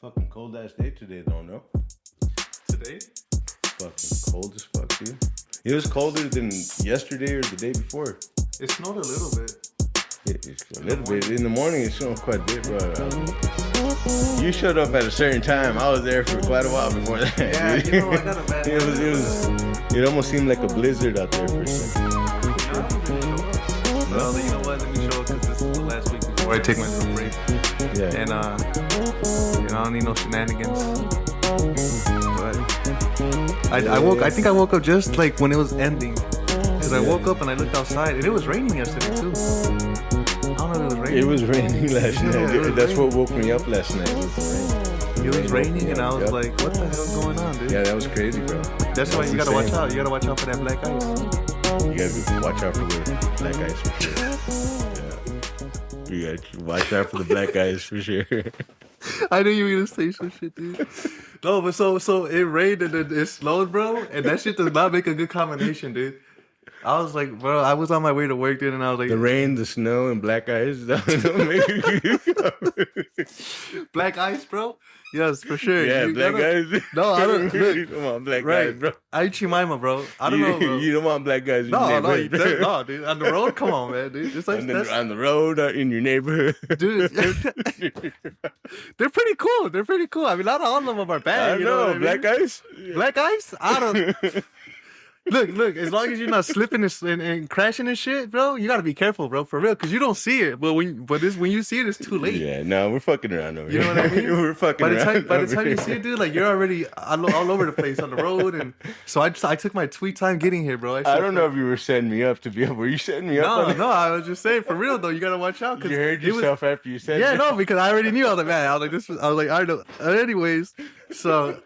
Fucking cold ass day today, though, no? Today? Fucking cold as fuck, dude. It was colder than yesterday or the day before. It snowed a little bit. A little bit. In the morning, it snowed quite a bit, bro. You showed up at a certain time. I was there for quite a while before that. Yeah, dude. you know, I got a bad It almost seemed like a blizzard out there for a second. Well, you know what? Let me show it because this is the last week before I take my little break. Yeah. And, I don't need no shenanigans. But I think I woke up just like when it was ending. Because I woke up and I looked outside and it was raining yesterday too. I don't know if it was raining. It was raining last night. It was That's raining. what woke me up last night. It was raining and I was like, what the hell's going on, dude? Yeah, that was crazy, bro. That's why you gotta watch out. You gotta watch out for that black ice. You gotta watch out for the black ice for sure. Yeah. You gotta watch out for the black ice for sure. I knew you were gonna say some shit, dude. No, but so it rained and then it snowed, bro, and that shit does not make a good combination, dude. I was like, bro, I was on my way to work, dude, and I was like, The rain, the snow, and black ice don't make a good black ice, bro. Yes, for sure. Yeah, You black gotta- guys. No, I don't. You Look, don't want black right, guys, bro. I Jemima, bro. I don't know, bro. You don't want black guys in your No, neighborhood, bro. no, dude. On the road, come on, man, dude. It's like on the road, in your neighborhood. dude. They're pretty cool. They're pretty cool. I mean, not all of them are bad. I you know know, what I mean? black guys. Black ice? I don't. Look. As long as you're not slipping and crashing and shit, bro, you gotta be careful, bro, for real, because you don't see it. But when you see it, it's too late. Yeah, no, we're fucking around over You here. know what I mean? We're fucking By the around. time you see it, dude, like you're already all over the place on the road, and so I took my sweet time getting here, bro. I don't know if you were setting me up to be up. Were you setting me up? on it? No, I was just saying for real though. You gotta watch out. You heard yourself after you said Yeah, that? no, because I already knew. I was like, man, I was like, I know. Anyways, so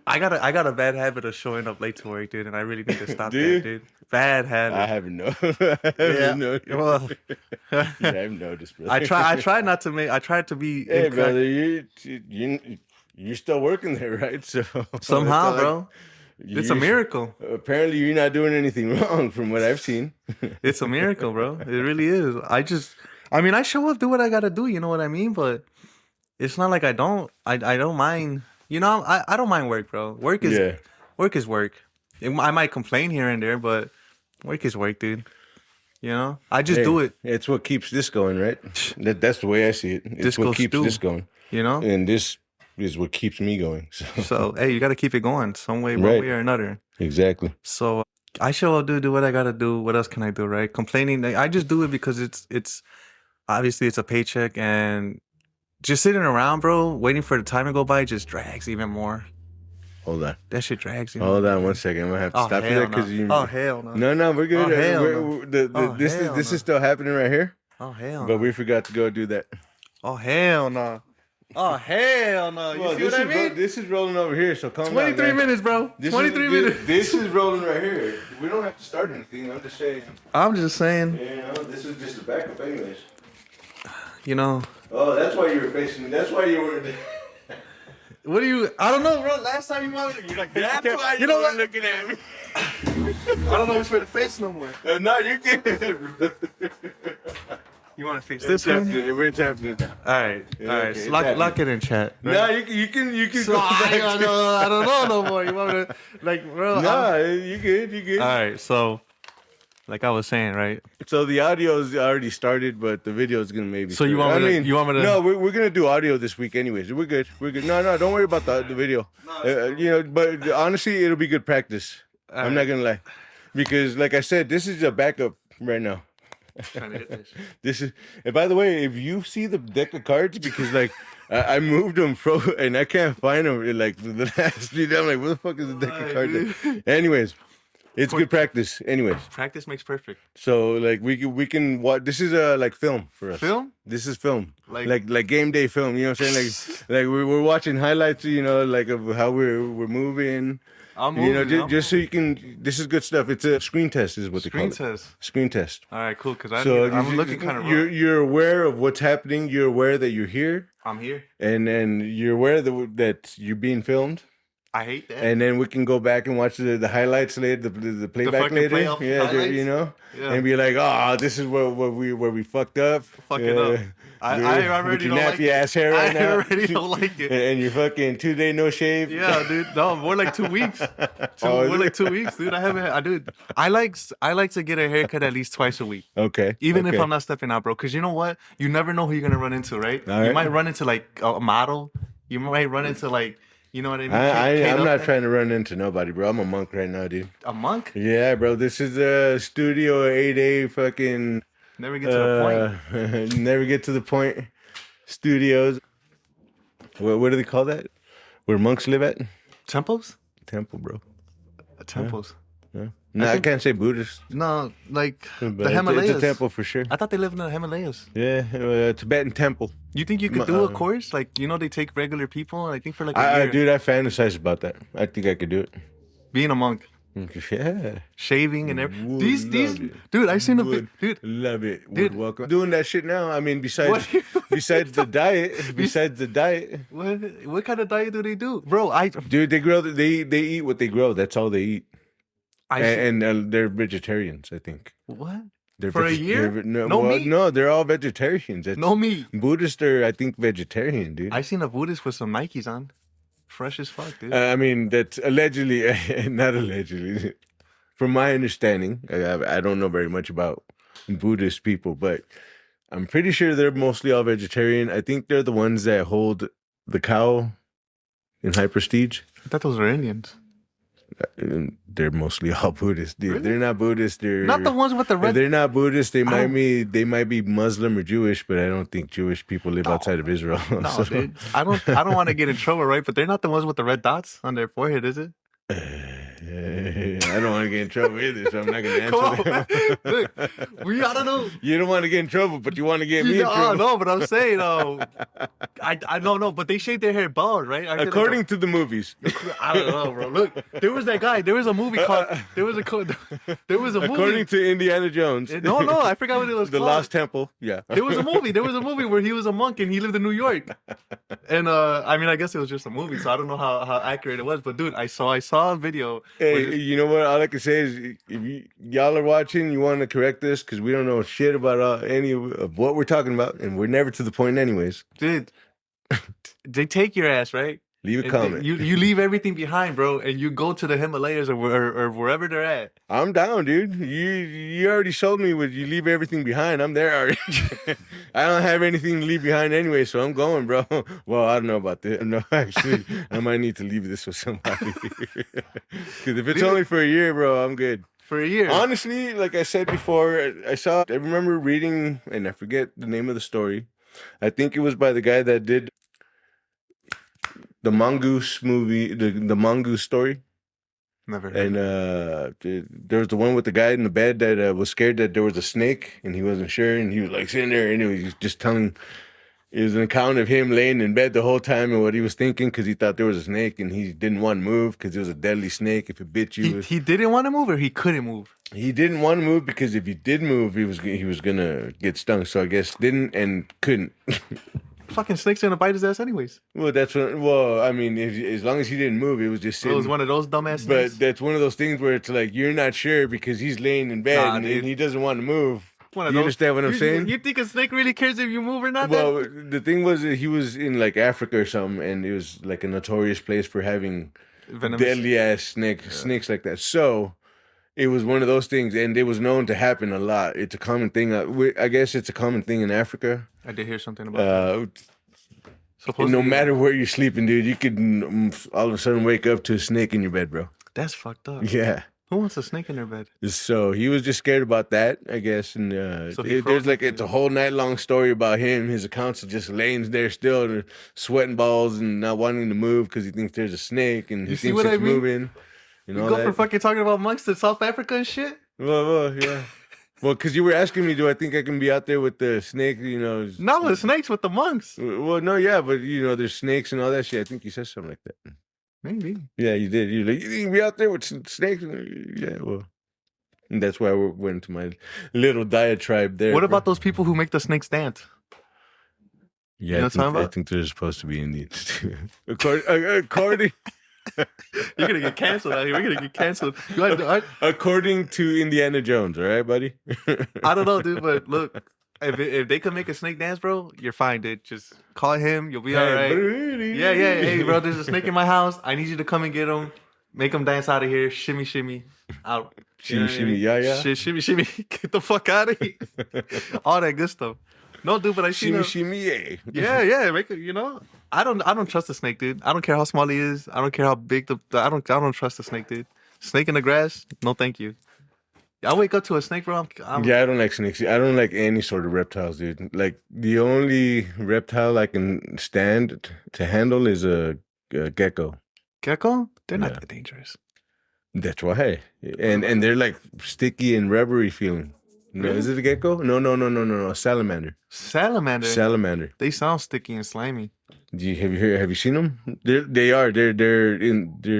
I got a bad habit of showing up late to work, dude, and I really need to stop that, dude. Bad habit. I haven't noticed. I haven't noticed. Well, Yeah, I haven't noticed, brother. I tried not to make. I tried to be. Hey, incorrect. brother, you're still working there, right? So Somehow, it's not bro. It's a miracle. Apparently, you're not doing anything wrong, from what I've seen. It's a miracle, bro. It really is. I mean, I show up, do what I gotta do. You know what I mean? But it's not like I don't mind. You know, I don't mind work, bro. Work is work. I might complain here and there, but work is work, dude. You know, I just do it. It's what keeps this going, right? That's the way I see it. It's This what goes keeps through. this going, You know, and this is what keeps me going. So so hey, you gotta keep it going some way, one Right. way or another. exactly. So I show up, do what I gotta do. What else can I do, right? Complaining, I just do it because it's obviously it's a paycheck, and just sitting around, bro, waiting for the time to go by just drags even more. Hold on. That shit drags you. Hold on one second. I'm gonna have to stop you hell there because no. you. Oh hell no. No, we're good. Oh, hell This hell is no. still happening right here, Oh hell but no. we forgot to go do that. Oh hell no. Oh hell no. You see what I mean? This is rolling over here, so calm down. 23 man. minutes, bro. 23 minutes. This is rolling right here. We don't have to start anything. I'm just saying. I'm just saying, You know, this is just a backup, anyways. you know. Oh, that's why you were facing me. That's why you were. What do you? I don't know, bro. Last time you wanted, you're like, that's why you know were what? Looking at me. I don't know which way to face no more. No, you can't. You want to face this one? We're tapping it now. All right, all right. okay, So it's lock it in chat. right? No, you can So go I back. don't know no more. You want me to, like, bro? Nah, you good. All right, so like I was saying, right? So the audio's already started, but the video is gonna maybe. So you start. want me to- you want me to- No, we're gonna do audio this week, anyways. We're good. No, don't worry about the video. You know, but honestly, it'll be good practice. I'm not gonna lie, because like I said, this is a backup right now. Trying to hit this. This is, and by the way, if you see the deck of cards, because like I moved them and I can't find them in like the last 3 days. I'm like, where the fuck is the deck of cards? Anyways, it's good practice. Anyways, Practice makes perfect. so like we can watch. This is like film for us. Film? This is film. Like- Like game day film. You know what I'm saying? Like we're watching highlights. You know, like of how we're moving. I'm You know, moving. just so you can. This is good stuff. It's a screen test, is what they call Screen it. test. Screen test. All right, cool. Cause So I'm looking kind of. You're aware of what's happening. You're aware that you're here, I'm here. and then you're aware that you're being filmed, I hate that. And then we can go back and watch the highlights later, the playback fucking later. playoff Yeah, highlights? you know, Yeah. and be like, oh, this is where we fucked up. Fucking up. I already with your don't like nappy it. ass hair right now. I already don't like it. And your fucking 2 day no shave. Yeah, dude. No, more like 2 weeks. Oh, More like 2 weeks, dude. I like to get a haircut at least twice a week. Okay. Even if okay. I'm not stepping out, bro. Because you know what? You never know who you're gonna run into, right? All You right. might run into like a model. You might run into like, you know what I mean? I'm not trying to run into nobody, bro. I'm a monk right now, dude. A monk? Yeah, bro. This is a Studio 8A fucking. Never get to the point. Never get to the point. Studios. What do they call that? Where monks live at? Temples? Temple, bro. Temples. Yeah. No, I can't say Buddhist. No, like But the Himalayas. It's a temple for sure. I thought they lived in the Himalayas. Yeah, Tibetan temple. You think you could do a course? Like, you know, they take regular people, and I think for like a I year. dude, I fantasize about that. I think I could do it. Being a monk. Yeah. Shaving and everything. Would These, love it. dude, I seen a Would dude. love it. Would Dude. welcome doing that shit now. I mean, besides What? besides the diet, What kind of diet do they do, bro? dude, they eat what they grow. That's all they eat, and they're vegetarians. I think what? they're For a year? No meat? No, they're all vegetarians. That's, No meat. Buddhists are, I think, vegetarian, dude. I seen a Buddhist with some Nikes on, fresh as fuck, dude. I mean, that's allegedly, not allegedly. From my understanding, I don't know very much about Buddhist people, but I'm pretty sure they're mostly all vegetarian. I think they're the ones that hold the cow in high prestige. I thought those were Indians. They're mostly all Buddhist, dude. Really? They're not Buddhist. They're Not the ones with the If red. they're not Buddhist, they might don't- be Muslim or Jewish, but I don't think Jewish people live outside of Israel. No, So- dude. I don't want to get in trouble, right? But they're not the ones with the red dots on their forehead, is it? I don't want to get in trouble either, so I'm not going to Come answer on, them. look, we gotta know. You don't want to get in trouble, but you want to get me in You know, trouble. no, but I'm saying, I don't know, but they shave their hair bald, right? Aren't they like According to the movies. I don't know, bro. Look, there was that guy. There was a movie called. There was a movie. According to Indiana Jones. No, I forgot what it was The called. Lost Temple. Yeah. There was a movie where he was a monk and he lived in New York. And I mean, I guess it was just a movie, so I don't know how accurate it was. But dude, I saw a video. Hey, you know what? All I can say is, if y'all are watching, you want to correct this because we don't know shit about any of what we're talking about, and we're never to the point, anyways. Dude, they take your ass, right? Leave a And comment. You leave everything behind, bro, and you go to the Himalayas or wherever they're at. I'm down, dude. You already showed me what you leave everything behind. I'm there already. I don't have anything to leave behind anyway, so I'm going, bro. Well, I don't know about this. No, actually, I might need to leave this with somebody. Because if it's only for a year, bro, I'm good. For a year. Honestly, like I said before, I remember reading, and I forget the name of the story. I think it was by the guy that did the Mongoose movie, the Mongoose story. Never heard. And there was the one with the guy in the bed that was scared that there was a snake, and he wasn't sure, and he was like sitting there, and he was just telling. It was an account of him laying in bed the whole time and what he was thinking because he thought there was a snake, and he didn't want to move because it was a deadly snake. If it bit you, He didn't want to move, or he couldn't move. he didn't want to move because if he did move, he was gonna get stung. So I guess didn't and couldn't. Fucking snake's gonna bite his ass anyways. Well, that's what. Well, I mean, as long as he didn't move, it was just It sitting. was one of those dumbass But snakes. that's one of those things where it's like you're not sure because he's laying in bed Nah, and dude. he doesn't want to move. One of You those- understand what I'm saying? You think a snake really cares if you move or not? Well, the thing was that he was in like Africa or something, and it was like a notorious place for having Venomous. deadly ass snakes like that. So it was one of those things, and it was known to happen a lot. It's a common thing. I guess it's a common thing in Africa. I did hear something about that. And Supposedly, no matter where you're sleeping, dude, you could all of a sudden wake up to a snake in your bed, bro. That's fucked up. Yeah. Who wants a snake in their bed? So he was just scared about that, I guess. And So he there's froze like it. it's a whole night long story about him. His accounts are just laying there still, and sweating balls, and not wanting to move because he thinks there's a snake, and he You see thinks what it's I mean? moving. And You all go that. from fucking talking about monks to South Africa and shit. Well, yeah. Well, because you were asking me, do I think I can be out there with the snake? You know. Not with snakes, with the monks. Well, no, yeah, but there's snakes and all that shit. I think you said something like that. Maybe. Yeah, you did. You're like, you think you can be out there with snakes? Yeah, well. And that's why I went into my little diatribe there. What bro. about those people who make the snakes dance? Yeah, You know what I'm talking I about? think they're supposed to be Indians too. according You're gonna get canceled out here. We're gonna get canceled. According to Indiana Jones, all right, buddy? I don't know, dude, but look, if they could make a snake dance, bro, you're fine, dude. Just call him. You'll be all right. Yeah. Hey, bro, there's a snake in my house. I need you to come and get him. Make him dance out of here. Shimmy, shimmy. Out. Shimmy, shimmy, yeah. Shimmy, shimmy. Get the fuck out of here. All that good stuff. No, dude, but I see Shimmy, shimmy, yeah. Yeah. Make it. I don't trust the snake, dude. I don't care how small he is. I don't care how big I don't trust the snake, dude. Snake in the grass? No, thank you. I wake up to a snake, bro. Yeah, I don't like snakes. I don't like any sort of reptiles, dude. Like the only reptile I can stand to handle is a gecko. Gecko? They're not that dangerous. That's why. And they're like sticky and rubbery feeling. No, really? Is it a gecko? No. A salamander. Salamander. They sound sticky and slimy. Have you seen them? They're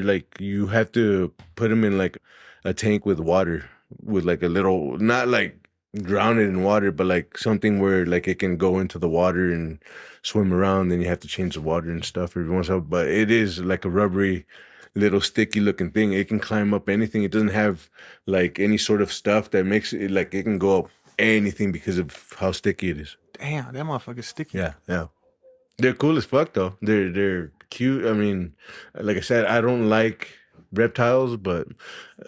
like, you have to put them in like a tank with water, with like a little, not like drown it in water, but like something where like it can go into the water and swim around. Then you have to change the water and stuff every once in a while. But it is like a rubbery, little sticky looking thing. It can climb up anything. It doesn't have like any sort of stuff that makes it like it can go up anything because of how sticky it is. Damn, that motherfucker's sticky. Yeah. They're cool as fuck though. They're cute. I mean, like I said, I don't like reptiles, but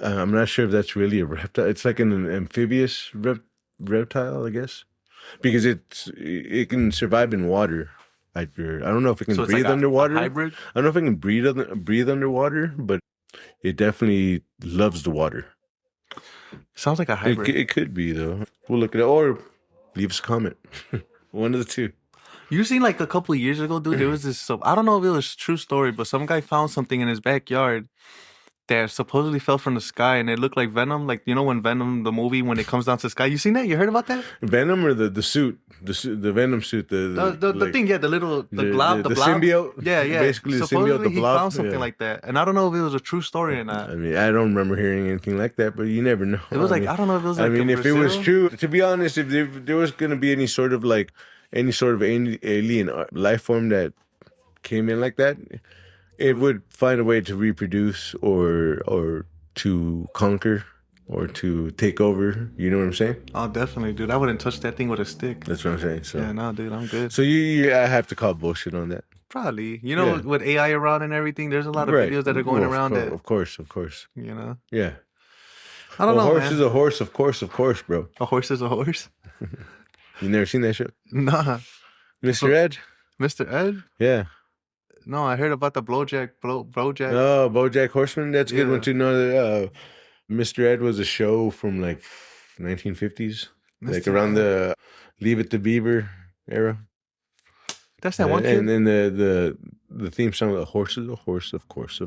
I'm not sure if that's really a reptile. It's like an amphibious reptile, I guess, because it can survive in water. I don't know if it can breathe underwater. A hybrid? I don't know if it can breathe underwater, but it definitely loves the water. Sounds like a hybrid. It could be though. We'll look at it, or leave us a comment. One of the two. You seen like a couple of years ago, dude, there was this, I don't know if it was a true story, but some guy found something in his backyard that supposedly fell from the sky and it looked like Venom. Like, when Venom, the movie, when it comes down to the sky. You seen that? You heard about that? Venom or the suit? The Venom suit? The thing, yeah, the blob. The symbiote? Yeah. Basically supposedly the symbiote, the blob. He found something like that. And I don't know if it was a true story or not. I mean, I don't remember hearing anything like that, but you never know. It was I don't know if it was like if it was true, to be honest, if there was going to be any sort of alien life form that came in like that, it would find a way to reproduce or to conquer or to take over. You know what I'm saying? Oh, definitely, dude. I wouldn't touch that thing with a stick. That's what I'm saying. So. Yeah, no, dude, I'm good. So I have to call bullshit on that. Probably. With AI around and everything, there's a lot of videos that are going around that. Of course. Yeah. I don't know, A horse is a horse, of course, bro. A horse is a horse? You never seen that show? Nah. Mr. Ed? Mr. Ed? Yeah. No, I heard about the Bojack. Oh, BoJack Horseman. That's a good one to know. Mr. Ed was a show from like 1950s, like around the Leave It to Beaver era. That's that one kid. And then the theme song, "A Horse is a Horse, of course."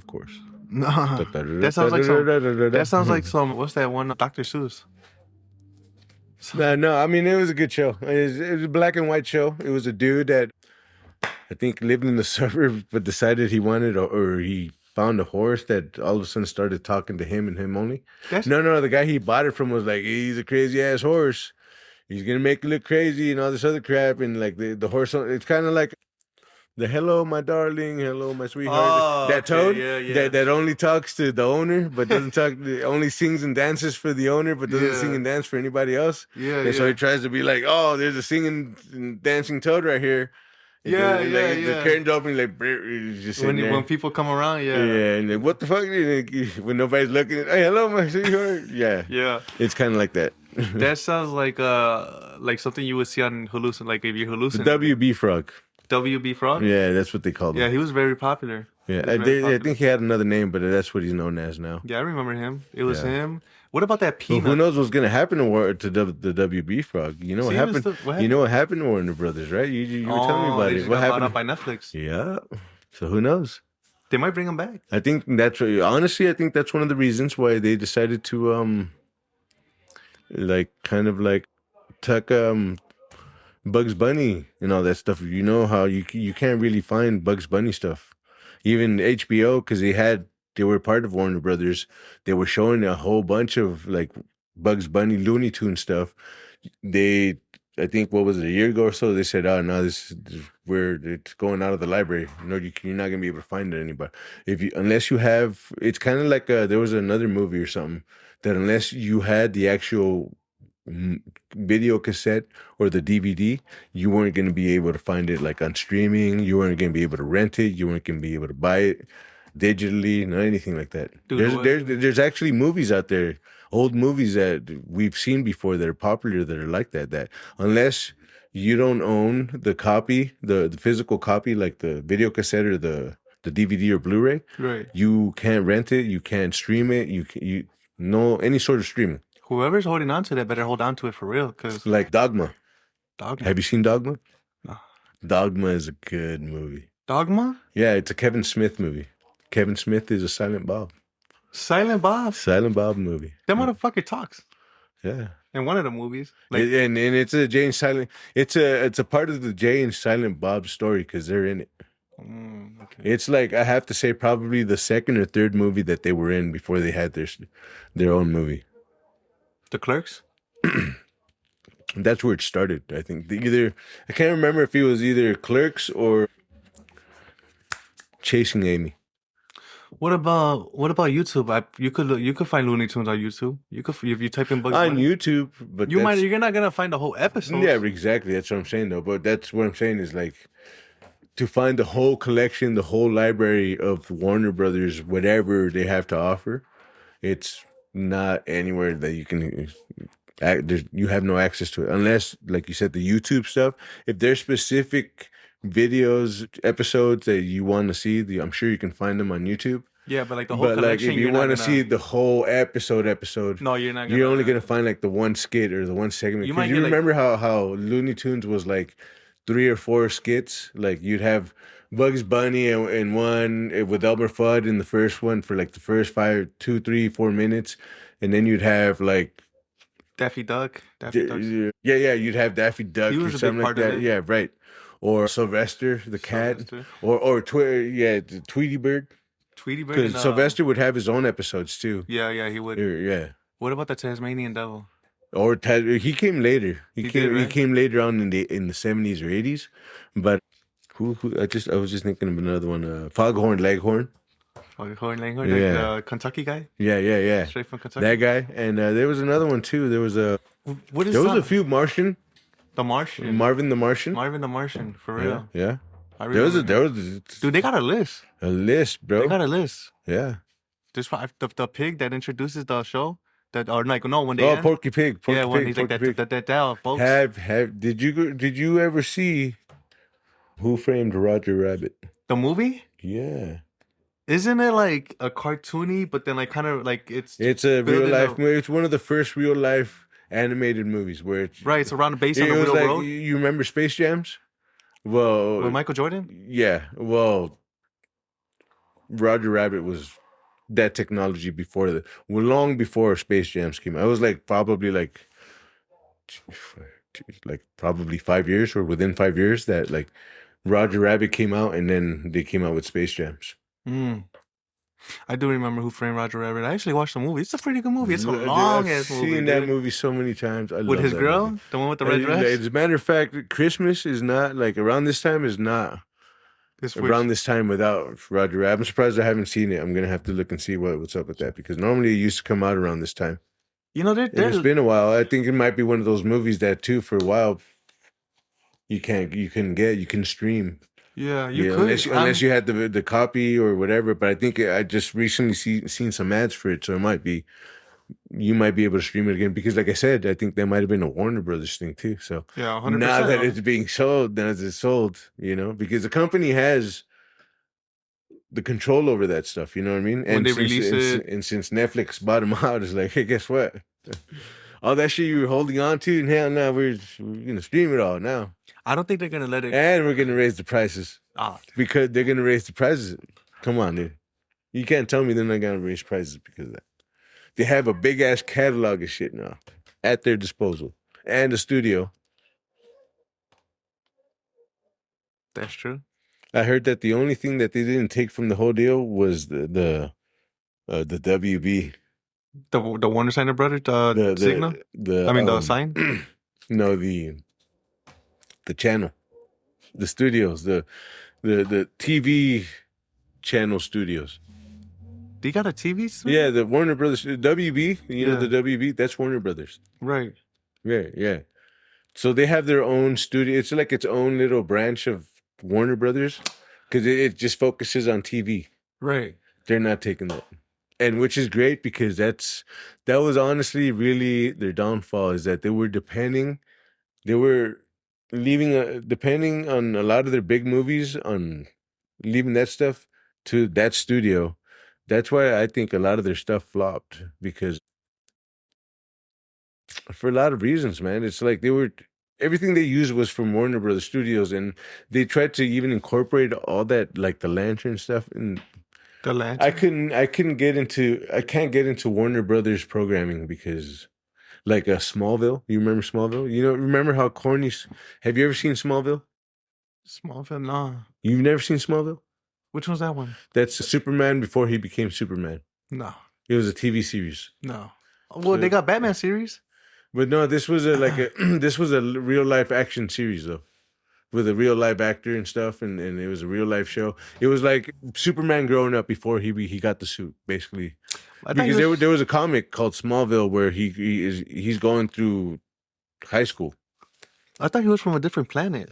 No, that sounds like some. That sounds like some. What's that one? Dr. Seuss. No. I mean, it was a good show. It was a black and white show. It was a dude that I think lived in the suburbs, but decided he wanted, or he found a horse that all of a sudden started talking to him and him only. No. The guy he bought it from was like, he's a crazy ass horse. He's gonna make it look crazy and all this other crap. And like the horse, it's kind of like the "Hello, my darling," "Hello, my sweetheart." That toad that only talks to the owner, but doesn't talk. Only sings and dances for the owner, but doesn't sing and dance for anybody else. So he tries to be like, "Oh, there's a singing and dancing toad right here." The curtain's open, like just when people come around, and like, what the fuck? When nobody's looking, hey, hello, my sweetheart. Yeah. It's kind of like that. That sounds like something you would see on hallucin, like if you're hallucinating. The WB frog. WB frog. Yeah, that's what they called him. Yeah, he was very popular. Yeah, I think he had another name, but that's what he's known as now. Yeah, I remember him. It was him. What about that peanut? Well, who knows what's gonna happen to the WB frog? You know what happened? You know what happened to Warner Brothers, right? You were telling me about it. What happened? Bought up by Netflix. Yeah. So who knows? They might bring him back. I think honestly, I think that's one of the reasons why they decided to tuck Bugs Bunny and all that stuff. You know how you can't really find Bugs Bunny stuff. Even HBO, because they were part of Warner Brothers. They were showing a whole bunch of like Bugs Bunny, Looney Tunes stuff. They I think what was it, a year ago or so? They said, "Oh no, it's going out of the library. No, you're not gonna be able to find it anymore. Unless you have, it's kind of like there was another movie or something that unless you had the actual video cassette or the DVD, you weren't gonna be able to find it like on streaming. You weren't gonna be able to rent it. You weren't gonna be able to buy it digitally, not anything like that. Dude, there's actually movies out there, old movies that we've seen before that are popular that are like that. That unless you don't own the copy, the physical copy, like the video cassette or the DVD or Blu-ray, right? You can't rent it, you can't stream it, you no any sort of streaming. Whoever's holding on to that better hold on to it for real, cause Like Dogma. Dogma. Have you seen Dogma? No. Dogma is a good movie. Dogma? Yeah, it's a Kevin Smith movie. Kevin Smith is a Silent Bob. Silent Bob? Silent Bob movie. That motherfucker talks. Yeah. In one of the movies. Like, and it's a Jay and Silent. It's a part of the Jay and Silent Bob story because they're in it. Okay. It's like I have to say probably the second or third movie that they were in before they had their own movie. The Clerks? That's where it started. I think I can't remember if it was either Clerks or Chasing Amy. What about YouTube? You could find Looney Tunes on YouTube. You could if you type in Bugs on Bunny. YouTube, but you're not gonna find the whole episode. Yeah, exactly. That's what I'm saying though. But that's what I'm saying is like to find the whole collection, the whole library of Warner Brothers, whatever they have to offer. It's not anywhere that you can. You have no access to it unless, like you said, the YouTube stuff. If there's specific videos, episodes that you want to see, I'm sure you can find them on YouTube. Yeah, but like the whole collection. But like if you want to see the whole episode, no, you're not. You're only gonna find like the one skit or the one segment. Because you remember how Looney Tunes was like 3 or 4 skits. Like you'd have Bugs Bunny in one with Elmer Fudd in the first one for like the first 2, 3, 4 minutes, and then you'd have like Daffy Duck. Yeah, you'd have Daffy Duck or something like that. Yeah, right. Or Sylvester the cat, or Tweety Bird. Tweety Bird. Because Sylvester would have his own episodes too. Yeah, he would. Yeah. What about the Tasmanian Devil? Or he came later. He came later on in the 70s or 80s. But who I was just thinking of another one. Foghorn Leghorn. Foghorn Leghorn, like the Kentucky guy. Yeah. Straight from Kentucky. That guy, and there was another one too. There was a few Martian. The Martian. Marvin the Martian. Marvin the Martian, for real. Yeah. There was dude, they got a list. A list, bro. They got a list. Yeah. There's the pig that introduces the show. When they Porky Pig. When he's like that, folks. Did you ever see Who Framed Roger Rabbit? The movie? Yeah. Isn't it like a cartoony, but then like kind of like it's a real life movie. It's one of the first real life animated movies where it's right. It's based on a real world. You remember Space Jams? Well, with Michael Jordan? Yeah. Well, Roger Rabbit was that technology long before Space Jams came out. It was like probably probably 5 years or within 5 years that like Roger Rabbit came out, and then they came out with Space Jams. I do remember Who Framed Roger Rabbit. I actually watched the movie. It's a pretty good movie. It's a long ass movie. I've seen that movie so many times. With his girl, movie. The one with the red dress. As a matter of fact, Christmas is not like around this time is not around this time without Roger Rabbit. I'm surprised I haven't seen it. I'm gonna have to look and see what's up with that because normally it used to come out around this time. You know, it's been a while. I think it might be one of those movies that too for a while you can stream. Yeah, you could unless you had the copy or whatever. But I think I just recently seen some ads for it, so you might be able to stream it again because, like I said, I think that might have been a Warner Brothers thing too. So yeah, 100%. Now that it's being sold, now it's sold, because the company has the control over that stuff. You know what I mean? When they release it, and since Netflix bought them out, it's like, hey, guess what? All that shit you were holding on to, and hell, now we're gonna stream it all now. I don't think they're gonna let it. And we're gonna raise the prices. Because they're gonna raise the prices. Come on, dude. You can't tell me they're not gonna raise prices because of that. They have a big ass catalog of shit now at their disposal and a studio. That's true. I heard that the only thing that they didn't take from the whole deal was the WB. The Warner Signer Brothers, the signal. The sign. No, the the channel, the studios, the TV channel studios. They got a TV studio? Yeah, the Warner Brothers, WB. You know the WB. That's Warner Brothers. Right. Yeah, yeah. So they have their own studio. It's like its own little branch of Warner Brothers because it just focuses on TV. Right. They're not taking that. And which is great because that was honestly really their downfall is that they were depending on a lot of their big movies on leaving that stuff to that studio. That's why I think a lot of their stuff flopped because for a lot of reasons, man. It's like everything they used was from Warner Brothers Studios, and they tried to even incorporate all that, like the lantern stuff. And the lantern. I can't get into Warner Brothers programming because, like, Smallville. You remember Smallville? Remember how corny? Have you ever seen Smallville? Smallville, no. You've never seen Smallville? Which one's that one? That's Superman before he became Superman. No. It was a TV series. No. Well, they got Batman series. But no, this was this was a real life action series though, with a real life actor and stuff, and it was a real life show. It was like Superman growing up before he got the suit, basically. Because there was a comic called Smallville where he's going through high school. I thought he was from a different planet.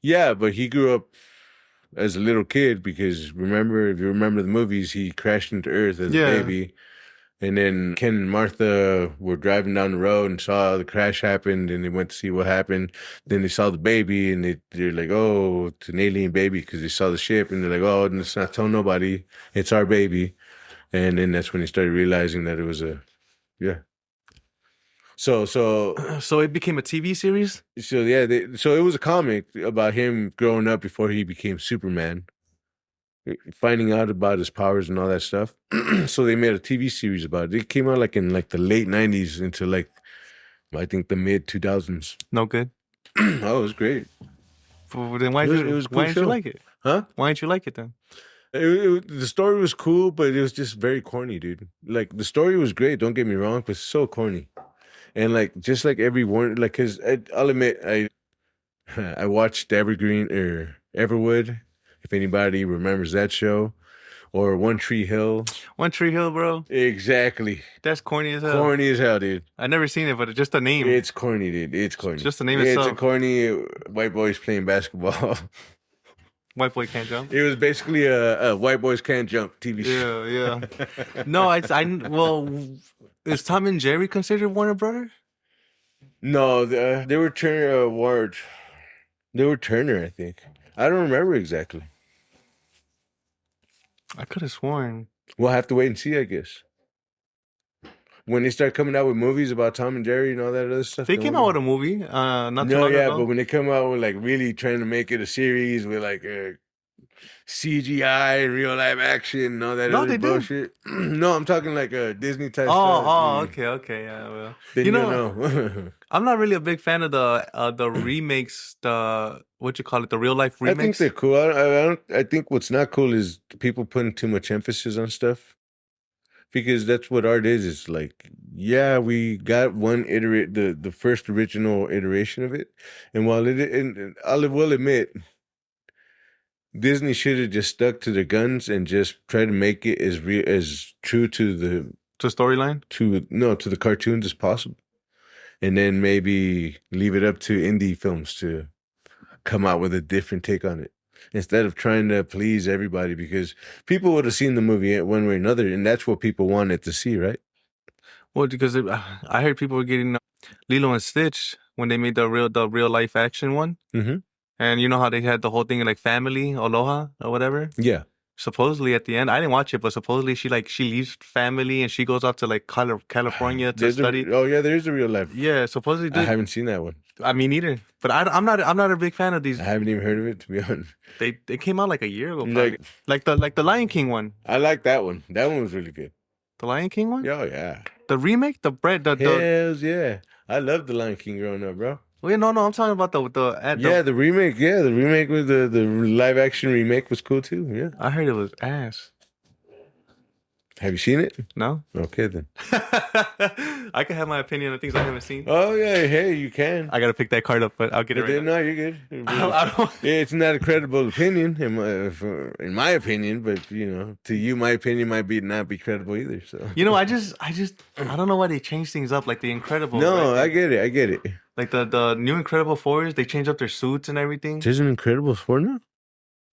Yeah, but he grew up as a little kid because if you remember the movies, he crashed into Earth as a baby. And then Ken and Martha were driving down the road and saw the crash happen, and they went to see what happened. Then they saw the baby, and they're like, "Oh, it's an alien baby," because they saw the ship, and they're like, "Oh, let's not tell nobody. It's our baby." And then that's when they started realizing that it was So it became a TV series? So yeah, so it was a comic about him growing up before he became Superman, finding out about his powers and all that stuff. So they made a TV series about it. It came out like in like the late 90s into like I think the mid 2000s. No good. Oh, it was great. Well, then why didn't you like it? Huh? Why didn't you like it then? The story was cool, but it was just very corny, dude. Like the story was great, don't get me wrong, but so corny. And like just like every one, like because I'll admit I watched Evergreen or Everwood. If anybody remembers that show, or One Tree Hill. One Tree Hill, bro. Exactly. That's corny as hell. Corny as hell, dude. I never seen it, but it's just the name. It's corny, dude. It's corny. Just the name itself. It's a corny white boys playing basketball. White boy can't jump. It was basically a white boys can't jump TV show. Yeah. No, is Tom and Jerry considered Warner Brothers? No, they were Turner. They were Turner, I think. I don't remember exactly. I could have sworn. We'll have to wait and see, I guess. When they start coming out with movies about Tom and Jerry and all that other stuff. They came out with a movie not too long ago. But when they come out with like really trying to make it a series with like CGI and real live action and all that other bullshit. No, I'm talking like a Disney type stuff. Oh, okay, yeah, well. Then you know. I'm not really a big fan of the remakes, the real life remakes. I think they're cool. I think what's not cool is people putting too much emphasis on stuff. Because that's what art is. It's like, yeah, we got the first original iteration of it. And while I will admit, Disney should have just stuck to their guns and just try to make it as true to the storyline, to the cartoons as possible, and then maybe leave it up to indie films to come out with a different take on it instead of trying to please everybody. Because people would have seen the movie one way or another, and that's what people wanted to see, right? Well, because I heard people were getting Lilo and Stitch when they made the real life action one. Mm-hmm. And you know how they had the whole thing like family, aloha or whatever? Yeah. Supposedly at the end, I didn't watch it, but supposedly she leaves family and she goes off to like California to study. There's a real life. Yeah, supposedly. I haven't seen that one. I mean, neither. But I'm not a big fan of these. I haven't even heard of it, to be honest. They came out like a year ago. Like the Lion King one. I like that one. That one was really good. The Lion King one? Oh yeah. The remake, Hells yeah. I loved the Lion King growing up, bro. Wait, no, I'm talking about the remake. Yeah, the remake with the live action remake was cool too. Yeah, I heard it was ass. Have you seen it? No. Okay then. I can have my opinion on things I haven't seen. Oh yeah, hey, you can. I gotta pick that card up, but I'll get it right now. No, you're good. I don't. Yeah, it's not a credible opinion in my opinion, but you know, to you, my opinion might not be credible either. So You know, I don't know why they change things up like the Incredible. no, right? I get it. Like the new Incredible Fours, they change up their suits and everything. There's an Incredible 4 now.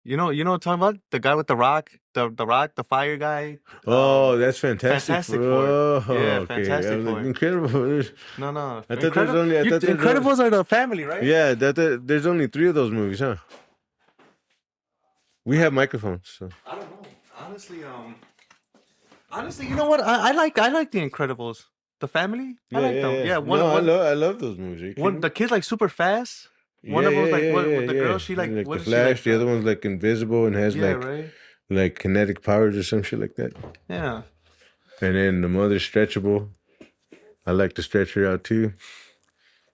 You know what I'm talking about? The guy with the rock, the fire guy. Oh, that's Fantastic Fantastic Four. Four. Oh, Yeah, okay. Fantastic I was like, Four. Incredible. No. I thought there's only. Incredibles are the family, right? Yeah, there's only 3 of those movies, huh? We have microphones, so. I don't know. Honestly, you know what? I like the Incredibles. The family. I like them. Yeah. I love those movies. The kid's like super fast. One of them's like with the girl. She like the what is Flash. she The other one's like invisible and has right. like kinetic powers or some shit like that. Yeah. And then the mother's stretchable. I like to stretch her out too.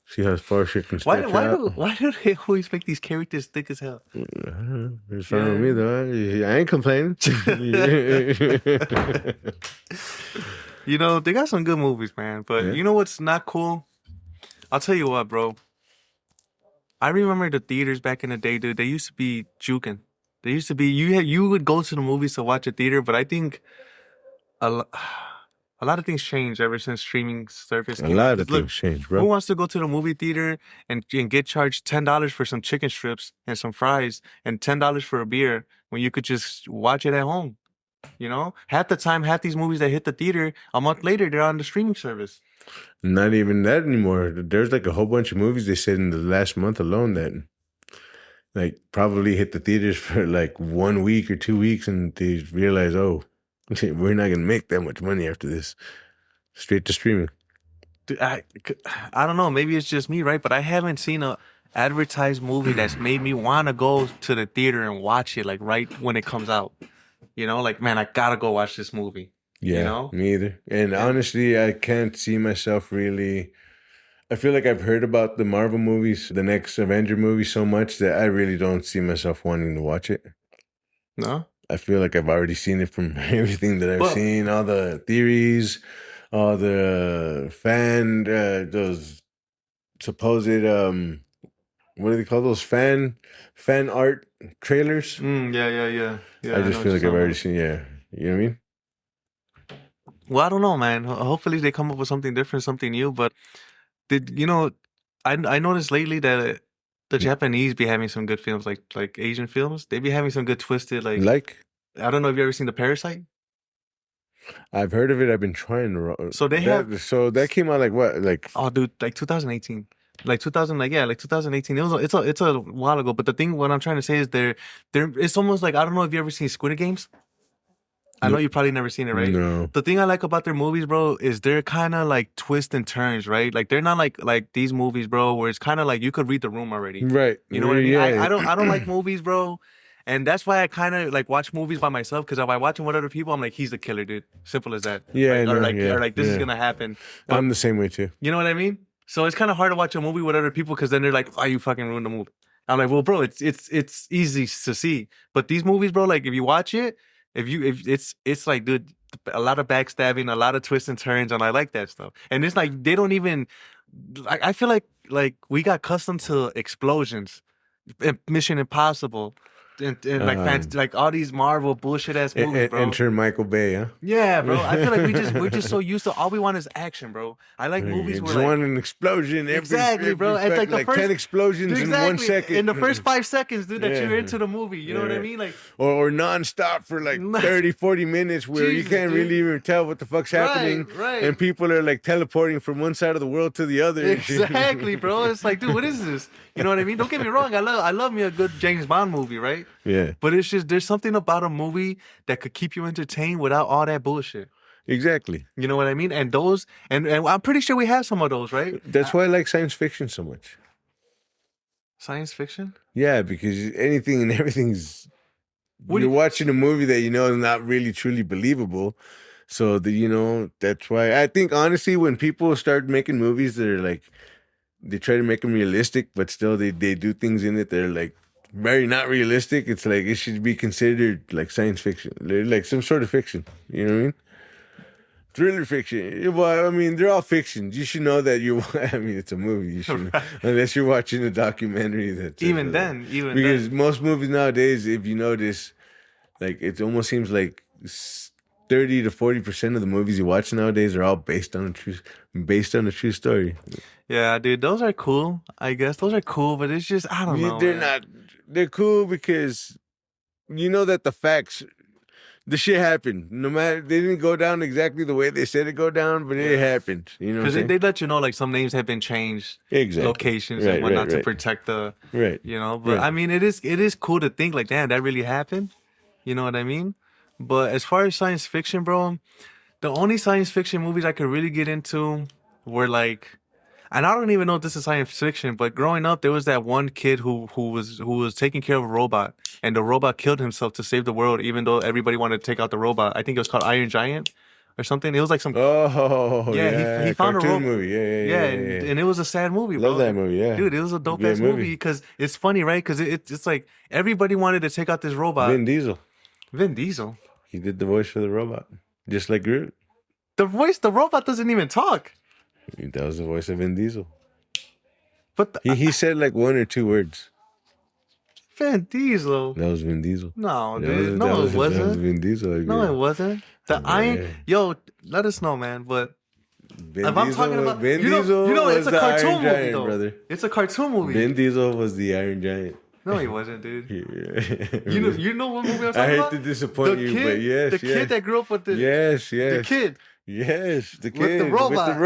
See how far she can stretch out. Why do they always make these characters thick as hell? I don't know. It's fine with me though. I ain't complaining. You know, they got some good movies, man. But you know what's not cool? I'll tell you what, bro. I remember the theaters back in the day, dude. They used to be juking. They used to be you would go to the movies to watch a theater, but I think a lot of things changed ever since streaming service came out. Things changed, bro. Who wants to go to the movie theater and get charged $10 for some chicken strips and some fries and $10 for a beer when you could just watch it at home? You know, half the time, half these movies that hit the theater, a month later, they're on the streaming service. Not even that anymore. There's like a whole bunch of movies they said in the last month alone that like probably hit the theaters for like 1 week or 2 weeks, and they realize, oh, we're not gonna make that much money after this. Straight to streaming. Dude, I don't know. Maybe it's just me, right? But I haven't seen a advertised movie that's made me want to go to the theater and watch it like right when it comes out. You know, like, man, I gotta go watch this movie. Yeah, you know? Me either. And honestly, I can't see myself really. I feel like I've heard about the Marvel movies, the next Avenger movie, so much that I really don't see myself wanting to watch it. No? I feel like I've already seen it from everything that I've seen, all the theories, all the those supposed, what do they call those fan art trailers? Yeah. I just feel like I've already seen, you know what I mean? Well, I don't know, man. Hopefully they come up with something different, something new. But I noticed lately that the Japanese be having some good films, like Asian films. They be having some good twisted, like I don't know if you ever seen The Parasite. I've heard of it. I've been trying to. So that came out like what? Like dude, like 2018. Like 2018. It's a while ago. But what I'm trying to say is it's almost like, I don't know if you ever seen Squid Games. I know you've probably never seen it, right? No. The thing I like about their movies, bro, is they're kind of like twists and turns, right? Like they're not like these movies, bro, where it's kind of like you could read the room already. Right. You know what I mean? Yeah. I don't like movies, bro. And that's why I kind of like watch movies by myself, because if I watch them with other people, I'm like, he's the killer, dude. Simple as that. Yeah. Or this is gonna happen. But, I'm the same way too. You know what I mean? So it's kind of hard to watch a movie with other people, because then they're like, "Oh, you fucking ruined the movie." I'm like, "Well, bro, it's easy to see." But these movies, bro, like if you watch it, if it's like, dude, a lot of backstabbing, a lot of twists and turns, and I like that stuff. And it's like they don't even. I feel like we got accustomed to explosions, Mission Impossible. And like all these Marvel bullshit ass movies, bro. Enter Michael Bay, huh? Yeah, bro. I feel like we're just so used to, all we want is action, bro. I like movies where want an explosion. Exactly, bro. It's like the first 10 explosions in 1 second. In the first 5 seconds, dude, that you're into the movie. You know what I mean? Like or nonstop for like 30, 40 minutes where you can't really even tell what the fuck's happening. Right. And people are like teleporting from one side of the world to the other. Exactly, bro. It's like, dude, what is this? You know what I mean? Don't get me wrong. I love me a good James Bond movie, right? Yeah. But it's just, there's something about a movie that could keep you entertained without all that bullshit. Exactly. You know what I mean? And those, and I'm pretty sure we have some of those, right? That's why I like science fiction so much. Science fiction? Yeah, because anything and everything's... You're watching a movie that you know is not really truly believable. So, that's why... I think, honestly, when people start making movies that are like... They try to make them realistic, but still they do things in it that are like very not realistic. It's like it should be considered like science fiction, like some sort of fiction. You know what I mean? Thriller fiction. Well, I mean, they're all fictions. You should know that you. I mean, it's a movie. You should, unless you're watching a documentary. That's even because most movies nowadays, if you notice, like it almost seems like 30 to 40% of the movies you watch nowadays are all based on a true story. Yeah, dude, those are cool. I guess those are cool, but it's just I don't know. They're not. They're cool because you know that the shit happened. No matter, they didn't go down exactly the way they said it go down, but it happened. You know, because they let you know like some names have been changed, exactly, locations and whatnot to protect the You know, but I mean, it is cool to think like, damn, that really happened. You know what I mean? But as far as science fiction, bro, the only science fiction movies I could really get into were like. And I don't even know if this is science fiction, but growing up, there was that one kid who was taking care of a robot, and the robot killed himself to save the world, even though everybody wanted to take out the robot. I think it was called Iron Giant or something. It was like some. Oh yeah, he found a robot movie. Yeah. And it was a sad movie. Love bro. that movie. Yeah, dude, it was a dope ass movie because it's funny, right? Because it's like everybody wanted to take out this robot. Vin Diesel. He did the voice for the robot, just like Groot. The robot doesn't even talk. That was the voice of Vin Diesel. But he said like one or two words. Vin Diesel. That was Vin Diesel. No, dude. It wasn't. That was Vin Diesel. No, it wasn't. Yo, let us know, man. But if I'm talking about Vin Diesel, you know, it's a cartoon movie, Giant, though. Brother. It's a cartoon movie. Vin Diesel was the Iron Giant. No, he wasn't, dude. Yeah. You know what movie I'm talking about? I hate to disappoint you, but yes, the kid that grew up with the the kid. Yes, the kid with the robot.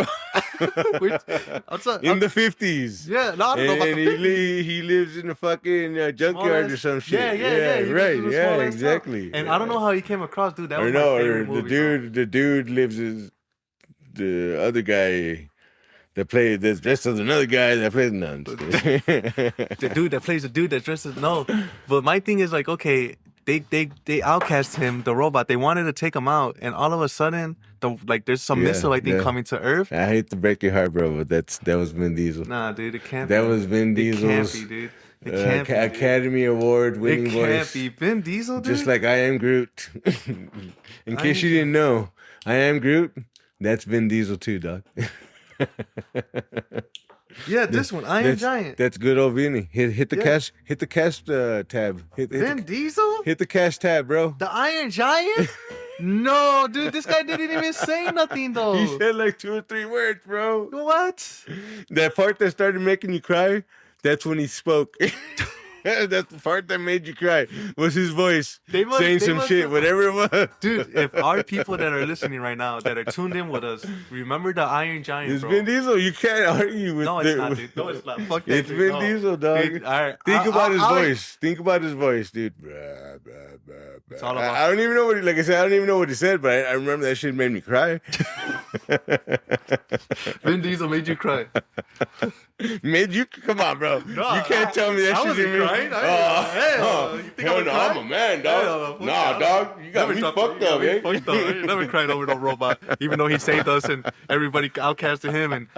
In the 50s. Yeah, no, I don't know about the 50s. He lives in a fucking junkyard or some shit. Yeah, right. Yeah, exactly. And I don't know how he came across, dude. That was my favorite movie. The dude lives as the other guy that's dressed as another guy that plays none. The dude that plays the dude that's dressed as But my thing is like, okay, they outcast him, the robot. They wanted to take him out, and all of a sudden, there's some missile I think coming to Earth. I hate to break your heart, bro, but that was Vin Diesel. Nah, dude, it can't. That was Vin Diesel's. It can't be, dude. It can't be, Academy Award winning voice. It can't be Vin Diesel, dude. Just like I Am Groot. In case you didn't know, I Am Groot. That's Vin Diesel too, dog. Yeah, this one, Iron Giant. That's good old Vinny. Hit the cast tab. Vin Diesel? Hit the cast tab, bro. The Iron Giant? No, dude, this guy didn't even say nothing though. He said like 2 or 3 words, bro. What? That part that started making you cry, that's when he spoke. That's the part that made you cry. Was his voice saying some shit, whatever it was. Dude, if our people that are listening right now, that are tuned in with us, remember the Iron Giant, it's bro. Vin Diesel. You can't argue with No, it's not, dude. No, it's not. Fuck that, it's Vin Diesel, dog. Dude, all right. Think about his voice. Think about his voice, dude. It's all about... I don't even know what like I said, I don't even know what he said, but I remember that shit made me cry. Vin Diesel made you cry. Made you? Come on, bro. No, you can't tell me that shit didn't make me cry. You think hell no, I'm a man, dog. Nah, dog. You got me fucked up, eh? He never cried over no robot, even though he saved us and everybody outcasted him. And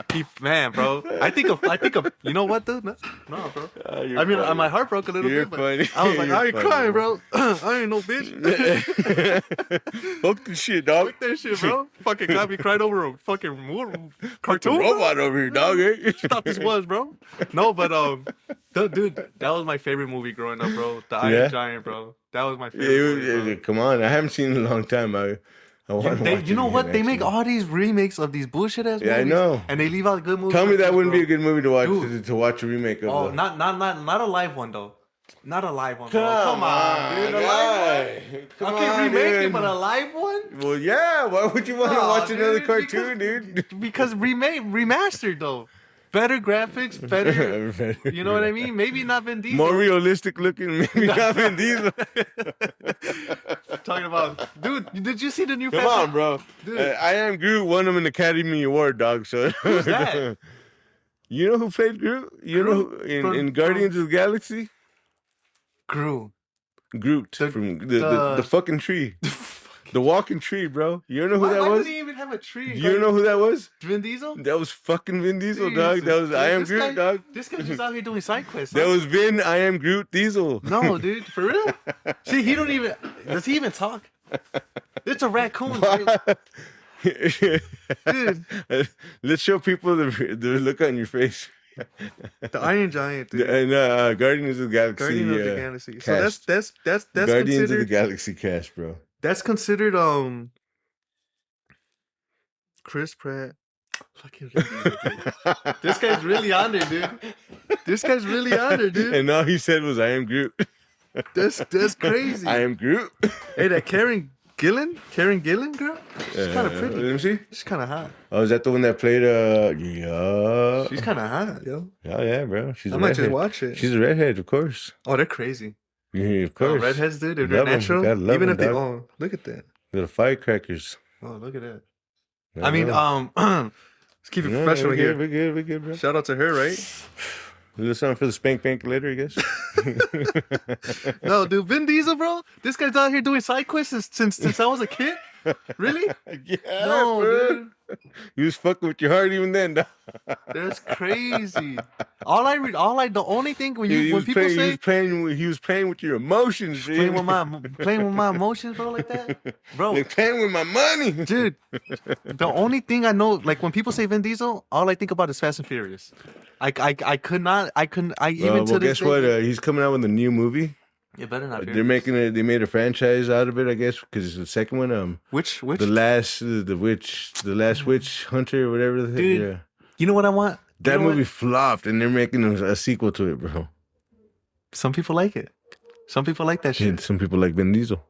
man, bro. I think of. You know what, dude? No, bro. I mean, my heart broke a little bit, but I was like, I ain't crying, bro. I ain't no bitch. Fuck this shit, dog. Fuck that shit, bro. Fucking got me cried over a fucking cartoon robot over here, dog. Eh? Thought this was, bro. No, but dude, that was my favorite movie growing up, bro. The Iron Giant, bro. That was my favorite movie, come on, I haven't seen it in a long time. I want to watch you know what? They make all these remakes of these bullshit ass movies. Yeah, I know. And they leave out good movies. Tell me that wouldn't be a good movie to watch. To watch a remake of. Oh, not a live one though. Not a live one, bro. Come on, dude. A live one? Okay, remake it, but a live one? Well, yeah. Why would you want to watch another cartoon, dude? Because remastered though. Better graphics, better. You know what I mean? Maybe not Vin Diesel. More realistic looking, maybe not Vin Diesel. Talking about, dude, did you see the new? Come on, bro. Dude. I Am Groot won him an Academy Award, dog. So who's that? You know who played Groot? You know who, in Guardians of the Galaxy? Groot from the fucking tree. The walking tree, bro. You don't know who that was? Why did he even have a tree? You don't know who that was? Vin Diesel? That was fucking Vin Diesel, dog. That was I Am Groot, dog. This guy's just out here doing side quests. That was Vin, I Am Groot Diesel. No, dude. For real? See, he don't even... Does he even talk? It's a raccoon, dude. Dude. Let's show people the look on your face. The Iron Giant, dude. And Guardians of the Galaxy. Guardians of the Galaxy. So cast. that's Guardians of the considered. Galaxy cast, bro. That's considered Chris Pratt. Fucking this guy's really on there, dude. This guy's really on there, dude. And all he said was, "I am Groot." That's crazy. I am Groot. Hey, that Karen Gillan, girl. She's kind of pretty. Let me see. She's kind of hot. Oh, is that the one that played? Yeah. She's kind of hot, yo. Oh yeah, bro. She's I a might redhead. just watch it. She's a redhead, of course. Oh, they're crazy. Yeah, of Oh, course. redheads, dude. If they're Love 'em. natural, Gotta love even 'em, if they dog. look at that. Little firecrackers. Oh, look at that. Yeah, I mean, bro. let's keep it professional here. We good, bro. Shout out to her, right? A little something for the spank bank later, I guess. No, dude, Vin Diesel, bro. This guy's out here doing side quests since I was a kid. Really? Yeah, No, bro. dude. You was fucking with your heart even then, dog. That's crazy. The only thing when He people say he was playing with your emotions, dude. playing with my emotions, bro, like that, bro. Like playing with my money, Dude, the only thing I know, like when people say Vin Diesel, all I think about is Fast and Furious. I couldn't. Even to this guess what? day, He's coming out with a new movie. it better not be. They're making it. They made a franchise out of it, I guess, because it's the second one. Which? The last witch hunter, or whatever. Dude, Yeah. You know what I want? That You know movie what? flopped, and they're making a sequel to it, bro. Some people like it. Some people like that shit. And some people like Vin Diesel.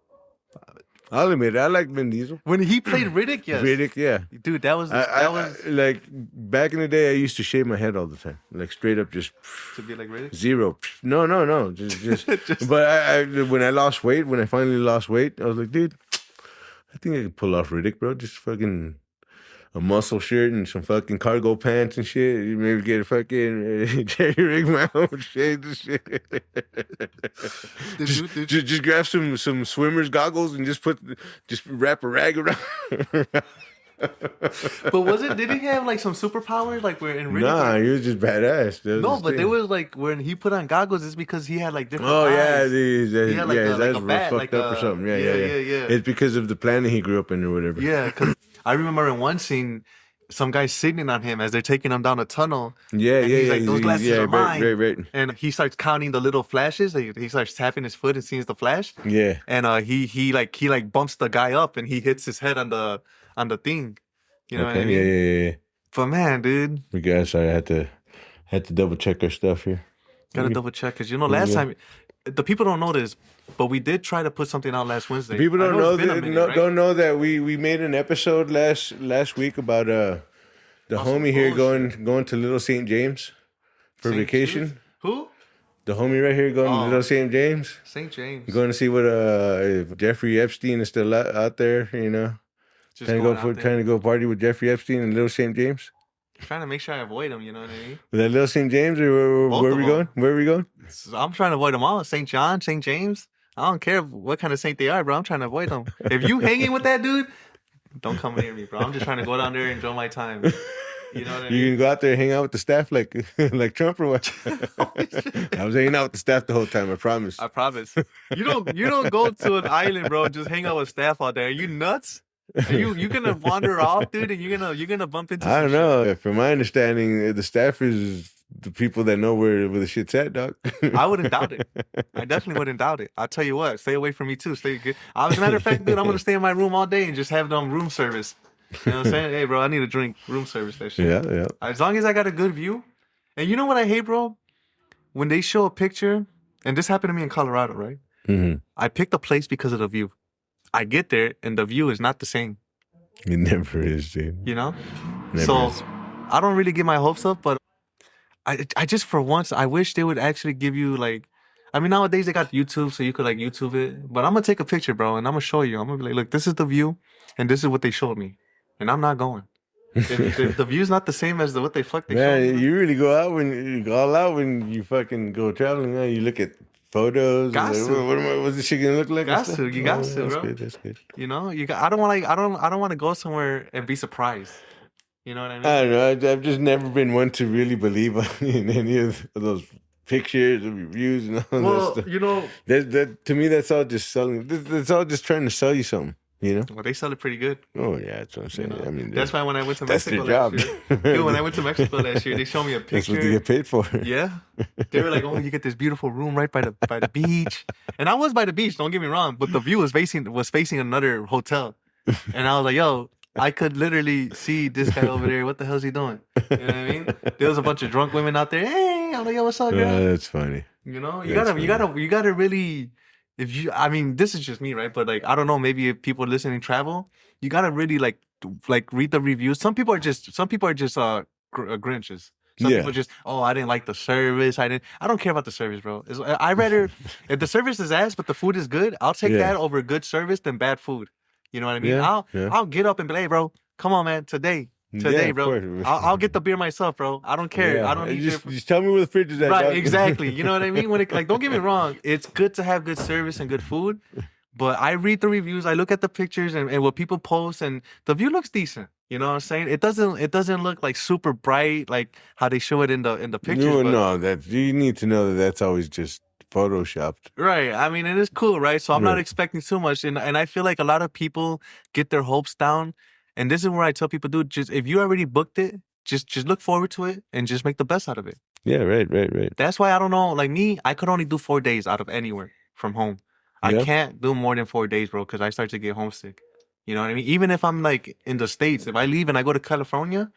I'll admit it, I like Vin Diesel. When he played Riddick, yes. Riddick, yeah. Dude, that was I like back in the day. I used to shave my head all the time, like straight up, just to be like Riddick. zero. No, just. But when I lost weight, when I finally lost weight, I was like, dude, I think I could pull off Riddick, bro. Just fucking a muscle shirt and some fucking cargo pants and shit. You maybe get a fucking Jerry rig my own shade and shit. Just grab some swimmer's goggles and just wrap a rag around. But did he have like some superpowers like where in Riddick? Nah, he was just badass. No, but there was like when he put on goggles, it's because he had like different. Oh yeah, eyes. his eyes were bat, fucked up or something. Yeah. It's because of the planet he grew up in or whatever. Yeah, because I remember in one scene, some guy's sitting on him as they're taking him down a tunnel. Yeah. He's like, those glasses are mine. Right. And he starts counting the little flashes. He starts tapping his foot and sees the flash. Yeah. And he bumps the guy up and he hits his head on the thing. You know what I mean? Yeah. But man, dude, We guys, I had to double check our stuff here. gotta double check because last time the people don't know this, but we did try to put something out last Wednesday. People don't know it's been a that. minute, right? Don't know that we made an episode last week about the homie here going to Little St. James for St. vacation. James? Who? The homie right here going to Little St. James. St. James. Going to see what if Jeffrey Epstein is still out there. You know, Just trying going out there. to go party with Jeffrey Epstein in Little St. James. Trying to make sure I avoid them. You know what I mean? Is that Little St. James or Both where of we them. going? Where are we going? I'm trying to avoid them all. St. John, St. James. I don't care what kind of saint they are, bro. I'm trying to avoid them. If you hanging with that dude, don't come near me, bro. I'm just trying to go down there and enjoy my time. You know what I mean? You can go out there and hang out with the staff like Trump or what? I was hanging out with the staff the whole time. I promise. I promise. You don't go to an island, bro, and just hang out with staff out there. Are you nuts? Are you gonna wander off, dude, and you're gonna bump into. I don't some know. From my understanding, the staff is the people that know where the shit's at, dog. shit. I wouldn't doubt it. I definitely wouldn't doubt it. I'll tell you what. Stay away from me too. Stay good. As a matter of fact, dude, I'm gonna stay in my room all day and just have them room service. You know what I'm saying? Hey, bro, I need a drink. Room service that shit. Yeah. As long as I got a good view. And you know what I hate, bro? When they show a picture, and this happened to me in Colorado, right? Mm-hmm. I picked a place because of the view. I get there, and the view is not the same. It never is, dude. You know? Never So is. I don't really get my hopes up, but I just for once I wish they would actually give you like, I mean nowadays they got YouTube so you could like YouTube it, but I'm gonna take a picture, bro, and I'm gonna show you. I'm gonna be like, look, this is the view, and this is what they showed me, and I'm not going. If the view's not the same as what they showed Man, me. you really go out when you fucking go traveling. Huh? You look at photos. Got and to. what's this shit gonna look like? Got to. You got to, that's bro. Good, that's good. You know, I don't want to go somewhere and be surprised. You know what I mean? I don't know. I've just never been one to really believe in any of those pictures and reviews and all that Well, stuff. you know, That to me, that's all just selling. That's all just trying to sell you something. You know? Well, they sell it pretty good. Oh yeah, that's what I'm saying. You know? I mean, That's why when I went to that's Mexico their last job. year, dude, when I went to Mexico last year, they showed me a picture. That's what they get paid for. Yeah, they were like, "Oh, you get this beautiful room right by the beach," and I was by the beach. Don't get me wrong, but the view was facing another hotel, and I was like, "Yo, I could literally see this guy over there. What the hell's he doing?" You know what I mean? There was a bunch of drunk women out there. Hey, I'm like, "Yo, what's up, girl?" That's funny. You know, you gotta really. If you, I mean, this is just me, right? But like, I don't know. Maybe if people listening travel, you gotta really like read the reviews. Some people are just Grinches. Some people just, oh, I didn't like the service. I don't care about the service, bro. I rather if the service is ass, but the food is good, I'll take that over good service than bad food. You know what I mean? I'll get up and be like, hey, bro, come on, man, today, bro. I'll get the beer myself, bro. I don't care. I don't need just tell me where the fridge is at. Right, exactly. You know what I mean? When like, don't get me wrong, it's good to have good service and good food, but I read the reviews, I look at the pictures and what people post, and the view looks decent. You know what I'm saying? It doesn't look like super bright like how they show it in the pictures. No, that you need to know that's always just photoshopped. Right. I mean, it is cool, right? So I'm not expecting too much, and I feel like a lot of people get their hopes down. And this is where I tell people, dude, just if you already booked it, just look forward to it and just make the best out of it. Yeah, right. That's why I don't know. Like me, I could only do 4 days out of anywhere from home. I can't do more than 4 days, bro, because I start to get homesick. You know what I mean? Even if I'm like in the States, if I leave and I go to California,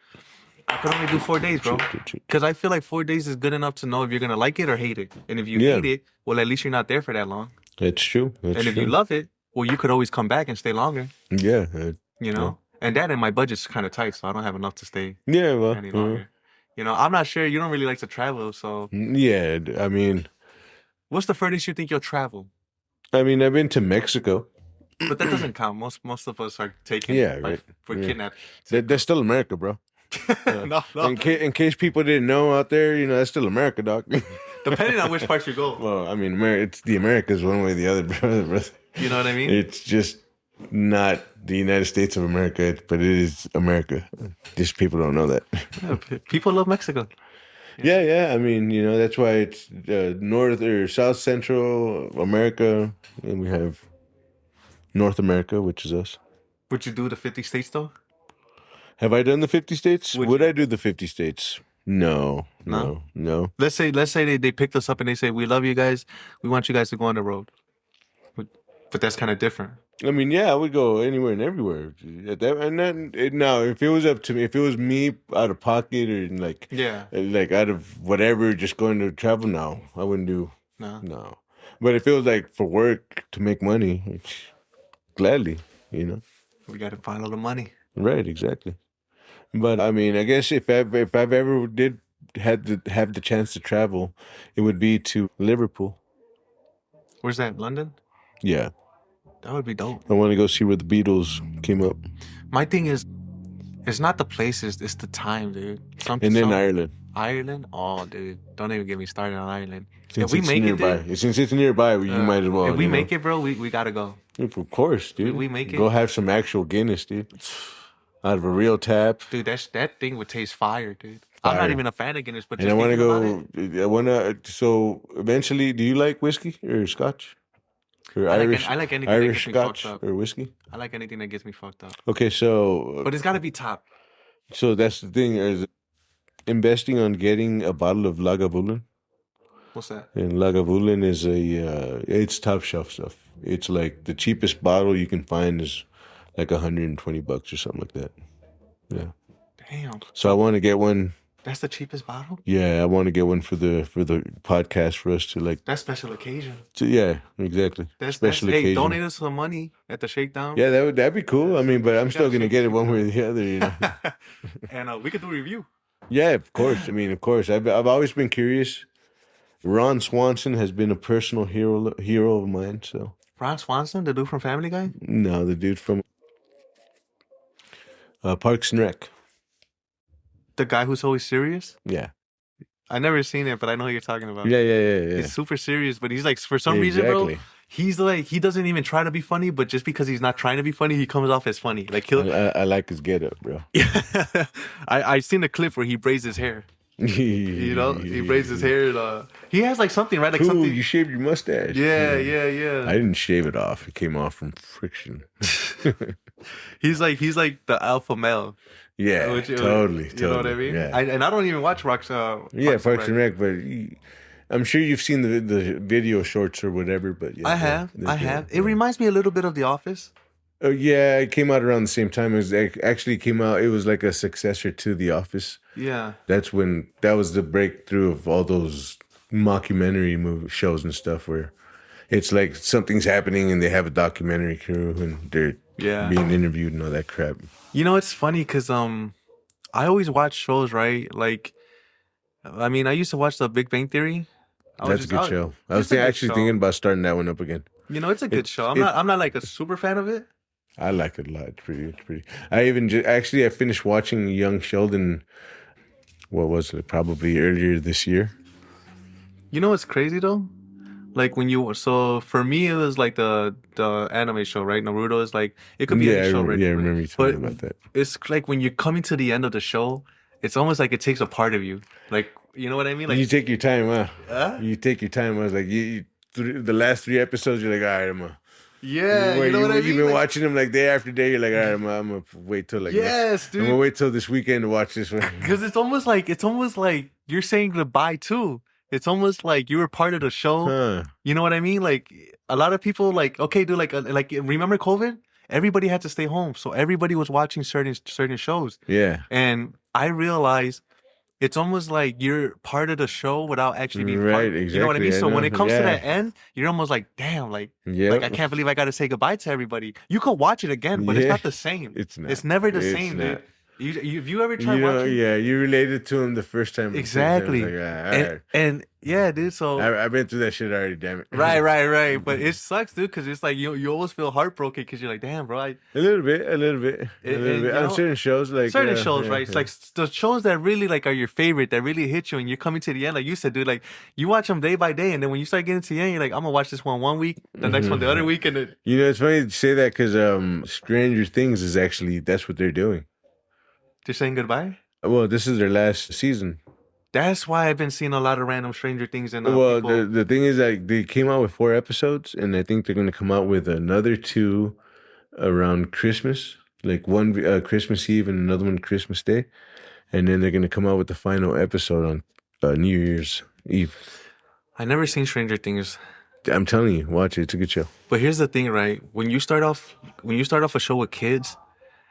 I could only do 4 days, bro. Because I feel like 4 days is good enough to know if you're going to like it or hate it. And if you hate it, well, at least you're not there for that long. That's true. And if you love it, well, you could always come back and stay longer. Yeah. You know? And that and my budget's kind of tight, so I don't have enough to stay any longer. You know, I'm not sure. You don't really like to travel, so... Yeah, I mean... What's the furthest you think you'll travel? I mean, I've been to Mexico. But that doesn't count. Most of us are taken for kidnapping. That's still America, bro. No. In case people didn't know out there, you know, that's still America, dog. Depending on which part you go. Well, I mean, it's the Americas one way or the other, bro. You know what I mean? It's just not the United States of America, but it is America. Just people don't know that. Yeah, people love Mexico. Yeah. I mean, you know, that's why it's North or South Central America, and we have North America, which is us. Would you do the 50 states though? Have I done the 50 states? Would I do the 50 states? No. Let's say they picked us up and they say, we love you guys. We want you guys to go on the road. But that's kind of different. I mean, yeah, I would go anywhere and everywhere. Now, if it was up to me, if it was me out of pocket or like out of whatever, just going to travel, no, I wouldn't do. No. But if it was like for work to make money, gladly, you know. We got to follow the money. Right, exactly. But I mean, I guess if I've ever have the chance to travel, it would be to Liverpool. Where's that? London? Yeah. That would be dope. I want to go see where the Beatles came up. My thing is, it's not the places, it's the time, dude. Ireland. Ireland? Oh, dude. Don't even get me started on Ireland. Since if we make it, dude, since it's nearby, you might as well. If we make it, bro, we gotta go. Of course, dude. If we make it. Go have some actual Guinness, dude. Out of a real tap. Dude, that thing would taste fire, dude. I'm not even a fan of Guinness, but just I want to go. I want to. So eventually, do you like whiskey or Scotch? Or I like anything Irish that gets me Scotch fucked up. or whiskey? I like anything that gets me fucked up. Okay, so... But it's got to be top. So that's the thing, is investing on getting a bottle of Lagavulin. What's that? And Lagavulin is it's top shelf stuff. It's like the cheapest bottle you can find is like $120 or something like that. Yeah. Damn. So I want to get one. That's the cheapest bottle? Yeah, I want to get one for the podcast for us to like. That's special occasion. Yeah, exactly. That's special occasion. Hey, donate us some money at the shakedown. Yeah, that'd be cool. I mean, but I'm still gonna get it one way or the other, you know. And we could do a review. Yeah, of course. I mean, of course. I've always been curious. Ron Swanson has been a personal hero of mine. So. Ron Swanson, the dude from Family Guy? No, the dude from Parks and Rec. The guy who's always serious? Yeah. I never seen it, but I know who you're talking about. Yeah. He's super serious, but he's like, for some reason, bro, he's like, he doesn't even try to be funny, but just because he's not trying to be funny, he comes off as funny. Like I like his getup, bro. I seen a clip where he braids his hair. You know, he braids his hair. He has like something, right? Like Ooh, something. you shaved your mustache. Yeah. I didn't shave it off. It came off from friction. He's like the alpha male. Yeah, totally. You know what I mean? Yeah. And I don't even watch Parks Parks and Rec, but I'm sure you've seen the video shorts or whatever. But yeah, I have. It reminds me a little bit of The Office. Oh yeah, it came out around the same time. Actually came out. It was like a successor to The Office. Yeah. That was the breakthrough of all those mockumentary shows and stuff where it's like something's happening and they have a documentary crew and they're being interviewed and all that crap. You know, it's funny because I always watch shows, right? Like, I mean, I used to watch The Big Bang Theory. That's a good show. I was actually thinking about starting that one up again. You know, it's a good show. I'm not like a super fan of it. I like it a lot. It's pretty. I even I finished watching Young Sheldon. What was it? Probably earlier this year. You know what's crazy though? Like so for me it was like the anime show, right? Naruto is like it could be any show, right? Yeah, I remember you talking about that. It's like when you're coming to the end of the show, it's almost like it takes a part of you. Like, you know what I mean? Like you take your time, huh? You take your time. I was like, the last 3 episodes, you're like, all right, I'm you know what I mean? You've been watching them like day after day. You're like, all right, I'm gonna wait till dude. I'm gonna wait till this weekend to watch this one. Because it's almost like you're saying goodbye too. It's almost like you were part of the show. Huh. You know what I mean? Like a lot of people, like, okay, dude, like remember COVID? Everybody had to stay home, so everybody was watching certain shows. Yeah, and I realized it's almost like you're part of the show without actually being part. Exactly. You know what I mean? So when it comes to that end, you're almost like, damn, like I can't believe I got to say goodbye to everybody. You could watch it again, but it's not the same. It's not. It's never the same, dude. Have you ever tried watching? Yeah, you related to him the first time. Exactly. Like, and yeah, dude. So I've been through that shit already. Damn it. Right. But it sucks, dude, because it's like you always feel heartbroken because you're like, damn, bro. A little bit. On certain shows, right? It's like the shows that really like are your favorite, that really hit you, and you're coming to the end, like you said, dude. Like you watch them day by day, and then when you start getting to the end, you're like, I'm gonna watch this one week, the next one the other week, and then it's funny to say that because Stranger Things is actually that's what they're doing. They're saying goodbye? Well, this is their last season. That's why I've been seeing a lot of random Stranger Things. And the thing is that they came out with 4 episodes, and I think they're going to come out with another 2 around Christmas, like one Christmas Eve and another one Christmas Day, and then they're going to come out with the final episode on New Year's Eve. I never seen Stranger Things. I'm telling you, watch it. It's a good show. But here's the thing, right? When you start off a show with kids,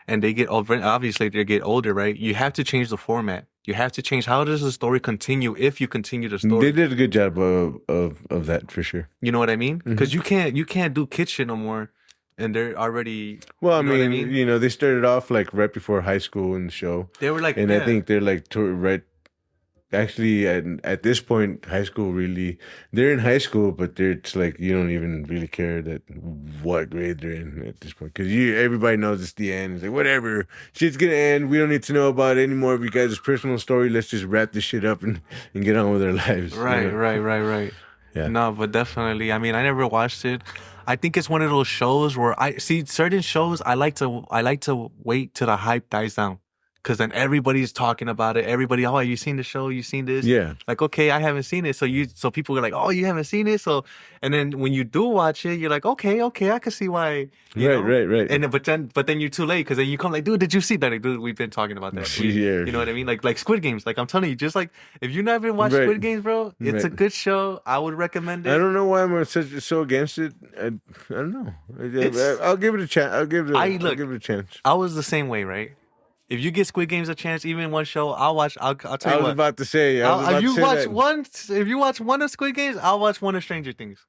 and they get obviously they get older, right? You have to change the format. You have to change how does the story continue if you continue the story. They did a good job of that for sure. You know what I mean? Because you can't do kid shit no more, and they're already. Well, I mean, they started off like right before high school in the show. They were like, and I think they're like right. Actually, at this point, high school really, they're in high school, but it's like you don't even really care that what grade they're in at this point because everybody knows it's the end. It's like whatever, shit's gonna end. We don't need to know about any more of you guys' personal story. Let's just wrap this shit up and get on with our lives. Right. Yeah. No, but definitely. I mean, I never watched it. I think it's one of those shows where I see certain shows. I like to wait till the hype dies down. Because then everybody's talking about it. Everybody, oh, you seen the show? You seen this? Yeah. Like, okay, I haven't seen it. So people are like, oh, you haven't seen it? So, and then when you do watch it, you're like, okay, I can see why. Right. And but then you're too late because then you come like, dude, did you see that? Like, dude, we've been talking about that. You know what I mean? Like Squid Games. Like I'm telling you, just like if you never watched Squid Games, bro, it's a good show. I would recommend it. I don't know why I'm so against it. I don't know. I'll give it a chance. I'll give it a chance. I was the same way, right? If you get Squid Games a chance, even one show, I'll watch. I'll tell you what. I was about to say. If you watch one of Squid Games, I'll watch one of Stranger Things.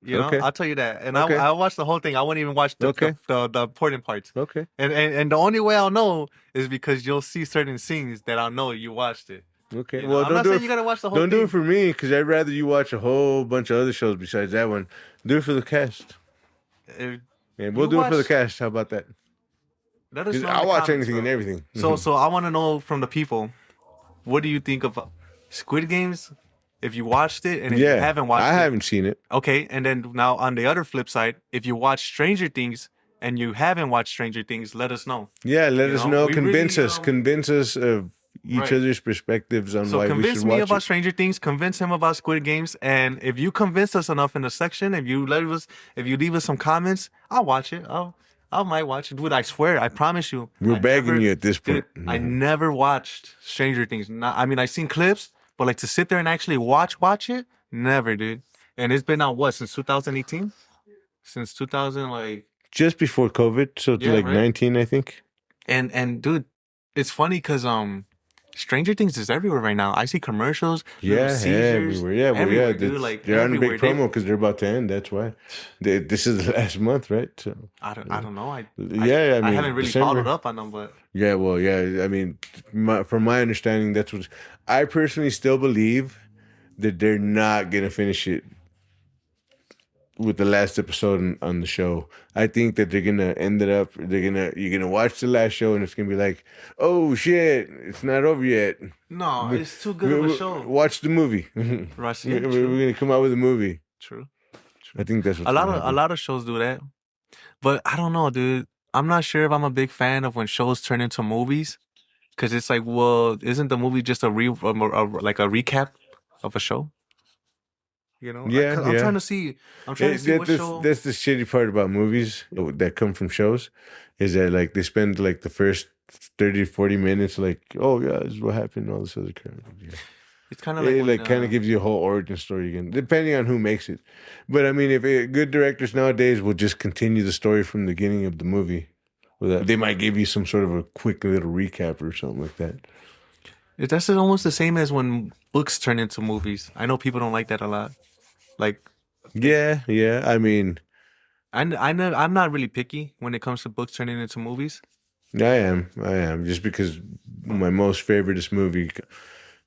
You know, I'll tell you that, and I'll watch the whole thing. I won't even watch the important parts. Okay. And the only way I'll know is because you'll see certain scenes that I'll know you watched it. Okay. You know? Well, I'm not saying you gotta watch the whole thing. Don't do it for me because I'd rather you watch a whole bunch of other shows besides that one. Do it for the cast. And we'll do it for the cast. How about that? I'll watch anything and everything. So I want to know from the people, what do you think of Squid Games? If you watched it and if you haven't watched it. I haven't seen it. Okay, and then now on the other flip side, if you watch Stranger Things and you haven't watched Stranger Things, let us know. Yeah, let us know. Convince us. each Right. other's perspectives on So why we convince should me watch about it. Stranger Things. Convince him about Squid Games. And if you convince us enough in the section, if you leave us some comments, I'll watch it. I might watch it, dude. I swear, I promise you. We're I begging never- you at this dude, point. I never watched Stranger Things. I mean, I've seen clips, but like to sit there and actually watch it, never, dude. And it's been out what, since 2018? Since 2000, like. Just before COVID, so Yeah, like right. 19, I think. And dude, it's funny because Stranger Things is everywhere right now. I see commercials. Yeah, Caesars, everywhere. Yeah, well, everywhere, yeah. dude. Like They're on a everywhere. big promo because they're about to end. That's why. This is the last month, right? So, I don't know. I mean, haven't really December. followed up on them, but Yeah, well, yeah. I mean, from my understanding, that's what I personally still believe that they're not gonna finish it with the last episode on the show. I think that they're gonna end it up. You're gonna watch the last show and it's gonna be like, oh shit, it's not over yet. no, it's too good of a show. Watch the movie. Rush, we're true. gonna come out with a movie. True. I think that's what's A gonna happen. lot of shows do that, but I don't know, dude. I'm not sure if I'm a big fan of when shows turn into movies, because it's like, well, isn't the movie just like a recap of a show? You know? Yeah, 'Cause I'm yeah. trying to see. I'm trying to see what show. That's the shitty part about movies that come from shows, is that like they spend like the first 30 to 40 minutes like, oh yeah, this is what happened, all this other crap. Yeah. It's kind of It like like kind of gives you a whole origin story again, depending on who makes it. But I mean, if good directors nowadays will just continue the story from the beginning of the movie, they might give you some sort of a quick little recap or something like that. that's almost the same as when books turn into movies. I know people don't like that a lot. Like, Yeah. I mean, I know I'm not really picky when it comes to books turning into movies. I am just because my most favoriteest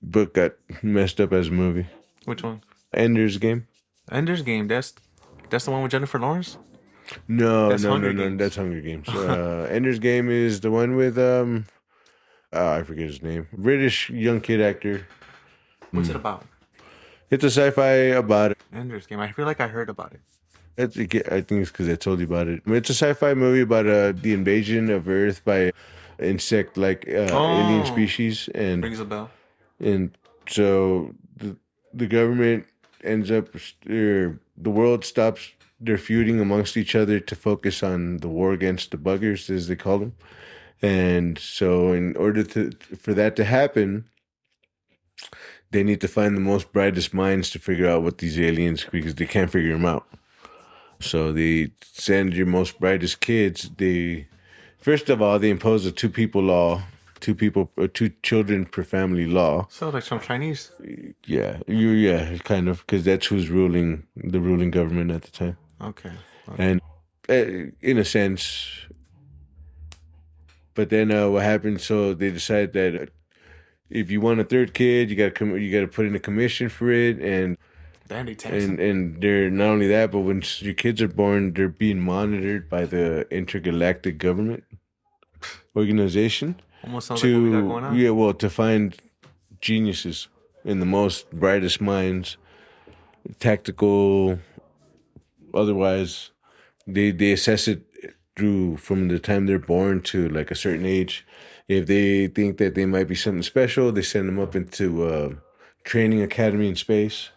book got messed up as a movie. Which one? Ender's Game. Ender's Game. That's the one with Jennifer Lawrence. No, That's Hunger no. Games. That's Hunger Games. Ender's Game is the one with I forget his name. British young kid actor. What's it about? It's a sci-fi about it. Ender's Game. I feel like I heard about it. I think it's because I told you about it. It's a sci-fi movie about the invasion of Earth by insect-like alien species, Rings a bell. and so the government ends up, the world stops their feuding amongst each other to focus on the war against the buggers, as they call them. And so in order for that to happen, they need to find the most brightest minds to figure out what these aliens, because they can't figure them out. So they send your most brightest kids. First of all, they impose a two two children per family law. So like some Chinese. Yeah, kind of, because that's who's the ruling government at the time. Okay. And in a sense, but then what happened? So they decide that if you want a third kid, you got to put in a commission for it, and they're not only that, but when your kids are born, they're being monitored by the intergalactic government organization. Almost sounds like what we got going on. To find geniuses and the most brightest minds, tactical, otherwise, they assess it through from the time they're born to like a certain age. If they think that they might be something special, they send them up into a training academy in space.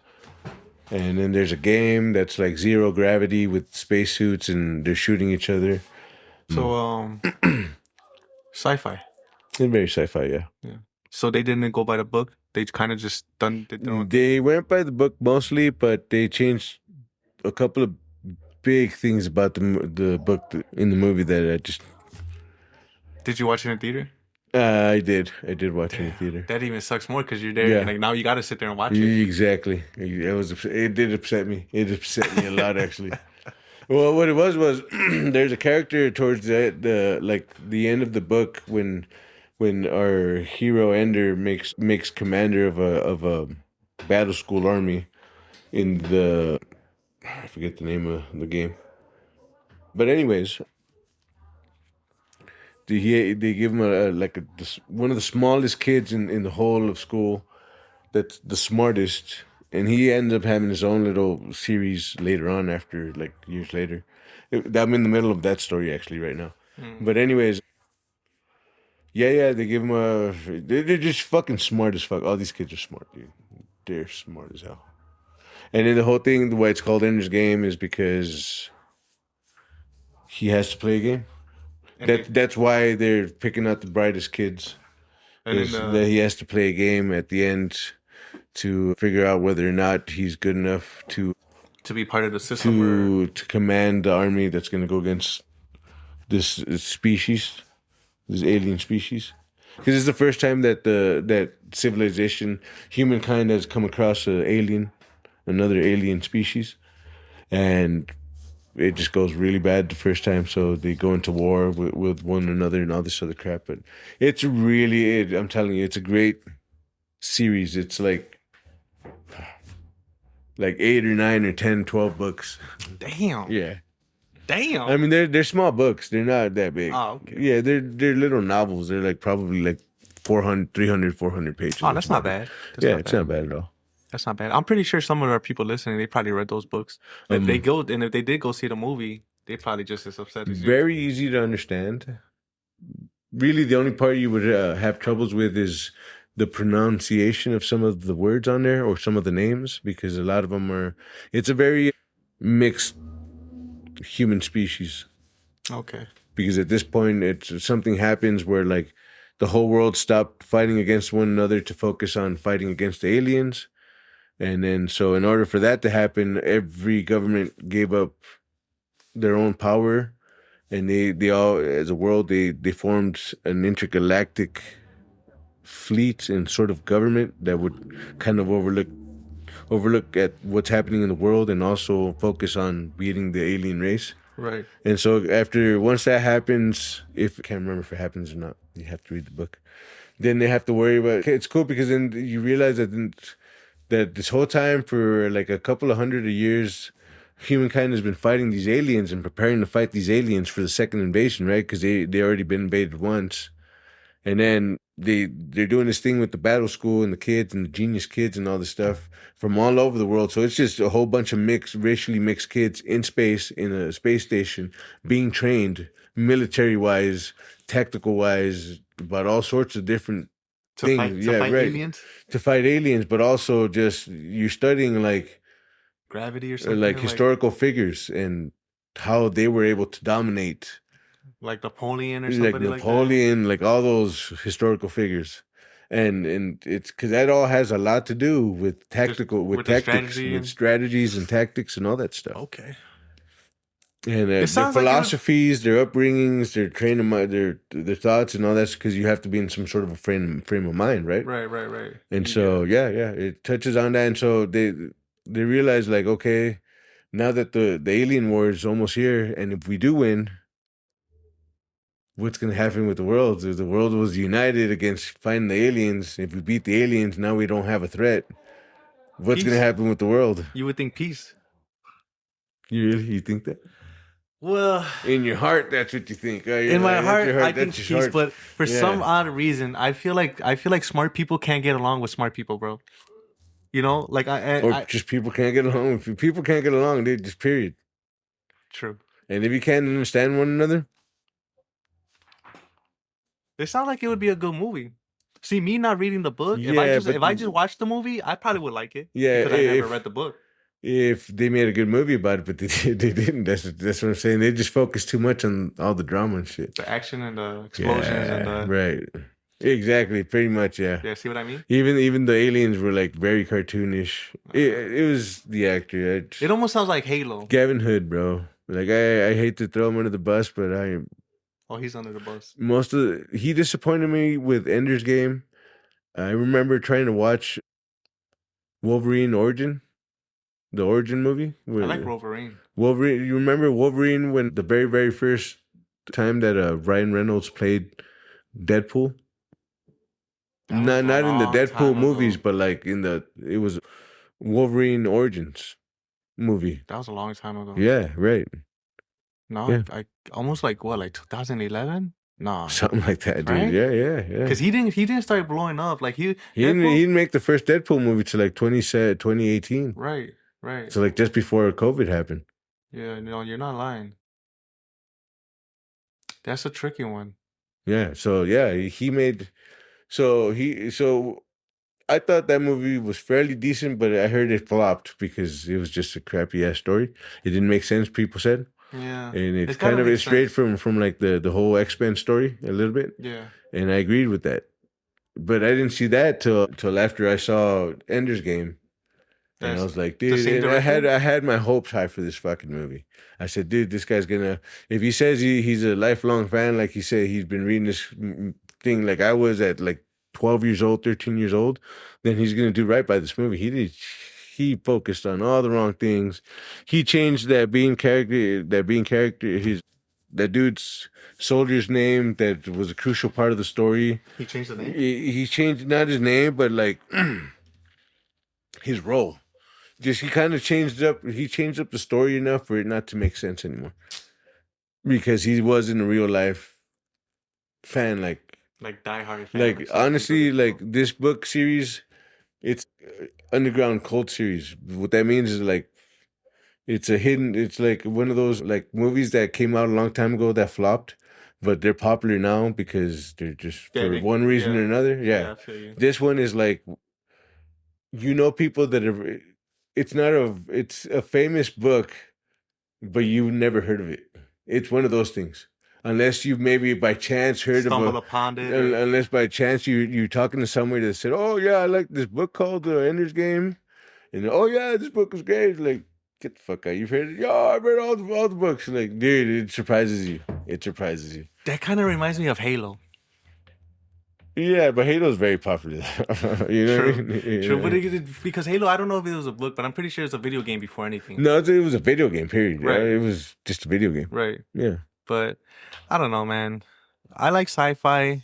And then there's a game that's like zero gravity with spacesuits, and they're shooting each other. So, sci-fi. It's very sci-fi, yeah. Yeah. So they didn't go by the book. They kind of just did their own. They went by the book mostly, but they changed a couple of big things about the book in the movie that I just. Did you watch it in theater? I did watch it in the theater. That even sucks more because you're there. Yeah. And like now you got to sit there and watch it. Exactly. It did upset me. It upset me a lot, actually. Well, what it was there's a character towards the end of the book when our hero Ender makes commander of a battle school army in I forget the name of the game. But anyways, they give him one of the smallest kids in the whole of school, that's the smartest, and he ends up having his own little series later on, after like years later. I'm in the middle of that story actually right now. But anyways, Yeah. They give him a. They're just fucking smart as fuck. All these kids are smart, dude. They're smart as hell. And then the whole thing, the way it's called Ender's Game, is because he has to play a game. That's why they're picking out the brightest kids. Is that he has to play a game at the end to figure out whether or not he's good enough to be part of the system to command the army that's going to go against this species, this alien species. Because it's the first time that that civilization, humankind, has come across another alien species, and it just goes really bad the first time. So they go into war with one another and all this other crap. But it's really, I'm telling you, it's a great series. It's like 8 or 9 or 10, 12 books. Damn. Yeah. Damn. I mean, they're small books. They're not that big. Oh, okay. Yeah, they're little novels. They're like probably like 400 pages. Oh, that's not bad. It's not bad at all. That's not bad. I'm pretty sure some of our people listening, they probably read those books. If they did go see the movie, they probably just as upset as you. Very easy to understand. Really, the only part you would have troubles with is the pronunciation of some of the words on there or some of the names, because a lot of them are. It's a very mixed human species. Okay. Because at this point, something happens where like the whole world stopped fighting against one another to focus on fighting against the aliens. And then, so in order for that to happen, every government gave up their own power, and they all, as a world, they formed an intergalactic fleet and sort of government that would kind of overlook at what's happening in the world and also focus on beating the alien race. Right. And so once that happens, I can't remember if it happens or not, you have to read the book. Then they have to worry about. It's cool because then you realize that this whole time, for like a couple of hundred of years, humankind has been fighting these aliens and preparing to fight these aliens for the second invasion, right? Because they already been invaded once. And then they're doing this thing with the battle school and the kids and the genius kids and all this stuff from all over the world. So it's just a whole bunch of racially mixed kids in space, in a space station, being trained military-wise, tactical-wise, about all sorts of different things. To fight aliens? To fight aliens, but also just you're studying like gravity or something, like historical figures and how they were able to dominate, like Napoleon or something, like Napoleon, like all those historical figures, and it's because that all has a lot to do with strategies and tactics and all that stuff. Okay. And their philosophies, their upbringings, their training, their thoughts, and all that's because you have to be in some sort of a frame of mind, right? Right. And so, it touches on that, and so they realize, like, okay, now that the alien war is almost here, and if we do win, what's going to happen with the world? If the world was united against fighting the aliens, if we beat the aliens, now we don't have a threat. What's going to happen with the world? You would think peace. You think that? Well, in your heart, that's what you think. In my heart, I think peace. But for some odd reason, I feel like smart people can't get along with smart people, bro. You know, like just people can't get along. If people can't get along, they just period. True. And if you can't understand one another, it sounds like it would be a good movie. See, me not reading the book, if I just watched the movie, I probably would like it. Yeah, because I never read the book. If they made a good movie about it, but they didn't. That's what I'm saying. They just focused too much on all the drama and shit. The action and the explosions and the right. Exactly. Pretty much. Yeah. Yeah. See what I mean? Even the aliens were like very cartoonish. It was the actor. It almost sounds like Halo. Gavin Hood, bro. Like I hate to throw him under the bus, but he's under the bus. He disappointed me with Ender's Game. I remember trying to watch Wolverine Origin. The Origin movie? I like Wolverine. You remember Wolverine when the very, very first time that Ryan Reynolds played Deadpool? Not in the Deadpool movies, but like it was Wolverine Origins movie. That was a long time ago. Yeah, right. No, yeah. I almost like 2011? No, something like that, dude. Right? Yeah. Because he didn't start blowing up like he didn't make the first Deadpool movie till like 2018. Right. So like just before COVID happened. Yeah, no, you're not lying. That's a tricky one. Yeah. So yeah, he made. So I thought that movie was fairly decent, but I heard it flopped because it was just a crappy ass story. It didn't make sense. People said, Yeah, and it's it's gotta kind of make it's straight sense. from like the whole X-Men story a little bit, Yeah, and I agreed with that. But I didn't see that till after I saw Ender's Game. And I that's was like, the dude, same and director. I had my hopes high for this fucking movie. I said, dude, this guy's gonna. If he says he's a lifelong fan, like he said, he's been reading this thing like I was at like 12 years old, 13 years old, then he's gonna do right by this movie. He did. He focused on all the wrong things. He changed that being character. His that dude's soldier's name that was a crucial part of the story. He changed the name. He changed not his name, but like his role. Just he kind of changed up. He changed up the story enough for it not to make sense anymore, because he wasn't a real life fan. Like diehard fan. Like honestly, like this book series, it's underground cult series. What that means is like it's a hidden. It's like one of those like movies that came out a long time ago that flopped, but they're popular now because they're just for one reason or another. Yeah, I feel you. this one is like people that are. It's a famous book, but you never heard of it. It's one of those things. Unless you maybe by chance heard Stumble upon it. unless by chance you're talking to somebody that said, "Oh yeah, I like this book called The Ender's Game," and oh yeah, this book is great. Like, get the fuck out! You've heard it? Yeah, I've read all the books. Like, dude, it surprises you. It surprises you. That kind of reminds me of Halo. Yeah, but Halo's very popular. You know True, what I mean? true. But because Halo, I don't know if it was a book, but I'm pretty sure it's a video game before anything. No, it was a video game. Period. Right. It was just a video game. Right. Yeah. But I don't know, man. I like sci-fi.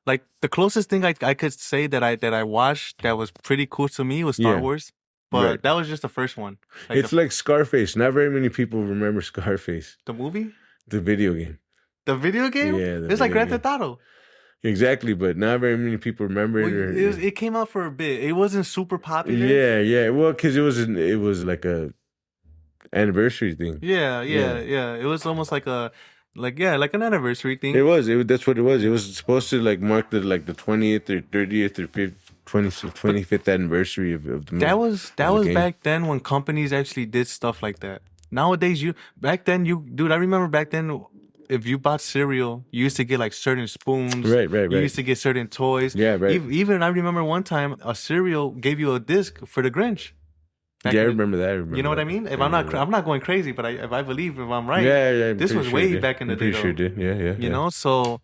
Like the closest thing I could say that I watched that was pretty cool to me was Star Yeah. Wars. But Right. that was just the first one. Like It's like Scarface. Not very many people remember Scarface, the movie, the video game. the video game. Yeah, the It's like video Grand Theft Auto. Exactly, but not very many people remember it. Or, It came out for a bit. It wasn't super popular. yeah. Well, because it was like a anniversary thing. Yeah. Yeah. It was almost like like an anniversary thing. It was. That's what it was. It was supposed to like mark the 20th or 30th or 25th anniversary of the movie. That was game. back then when companies actually did stuff like that. Nowadays, dude, I remember back then, if you bought cereal, you used to get like certain spoons. Right. You used to get certain toys. Yeah, right. Even I remember one time a cereal gave you a disc for the Grinch. Yeah, I remember that. You know what I mean? If I'm not going crazy, but if I believe if I'm right, yeah. this was way back in the day. Pretty sure it did. Yeah. You know, so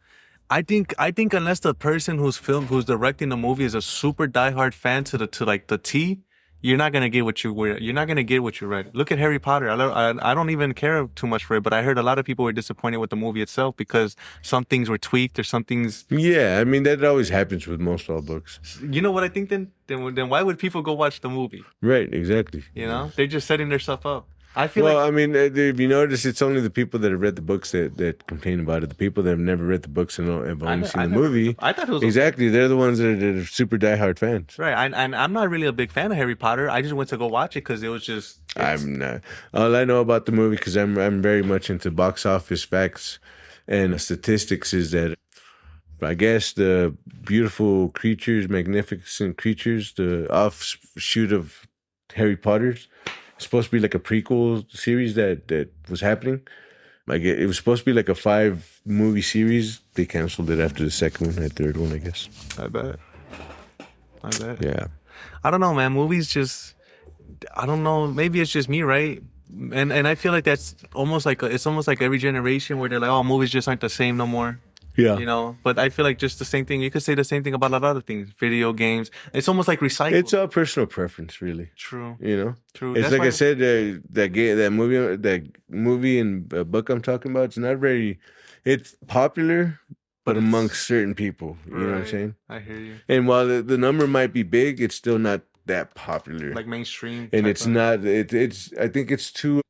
I think unless the person who's directing the movie is a super diehard fan to the T, you're not gonna get what you're not gonna get what you read. Look at Harry Potter. I don't even care too much for it, but I heard a lot of people were disappointed with the movie itself because some things were tweaked or some things. Yeah, I mean that always happens with most all books. You know what I think? Then why would people go watch the movie? Right, exactly. You know, they're just setting their stuff up. I feel I mean, if you notice, it's only the people that have read the books that complain about it. The people that have never read the books and have only seen the movie. I thought it was exactly. They're the ones that are super diehard fans. Right, and I'm not really a big fan of Harry Potter. I just went to go watch it because it was just. I'm not. All I know about the movie, because I'm very much into box office facts and statistics, is that I guess the beautiful creatures, magnificent creatures, the offshoot of Harry Potter's. It's supposed to be like a prequel series that was happening. Like it was supposed to be like a 5-movie series. They canceled it after the second one, the third one, I guess. I bet. Yeah. I don't know, man. Movies just, I don't know. Maybe it's just me, right? And I feel like it's almost like every generation where they're like, oh, movies just aren't the same no more. Yeah. You know, but I feel like just the same thing. You could say the same thing about a lot of other things. Video games. It's almost like recycled. It's all personal preference, really. True. You know. True. It's like I said, that movie and book I'm talking about. It's not very. It's popular, but amongst certain people. You know what I'm saying? I hear you. And while the number might be big, it's still not that popular. Like mainstream. And it's not. It's. I think it's too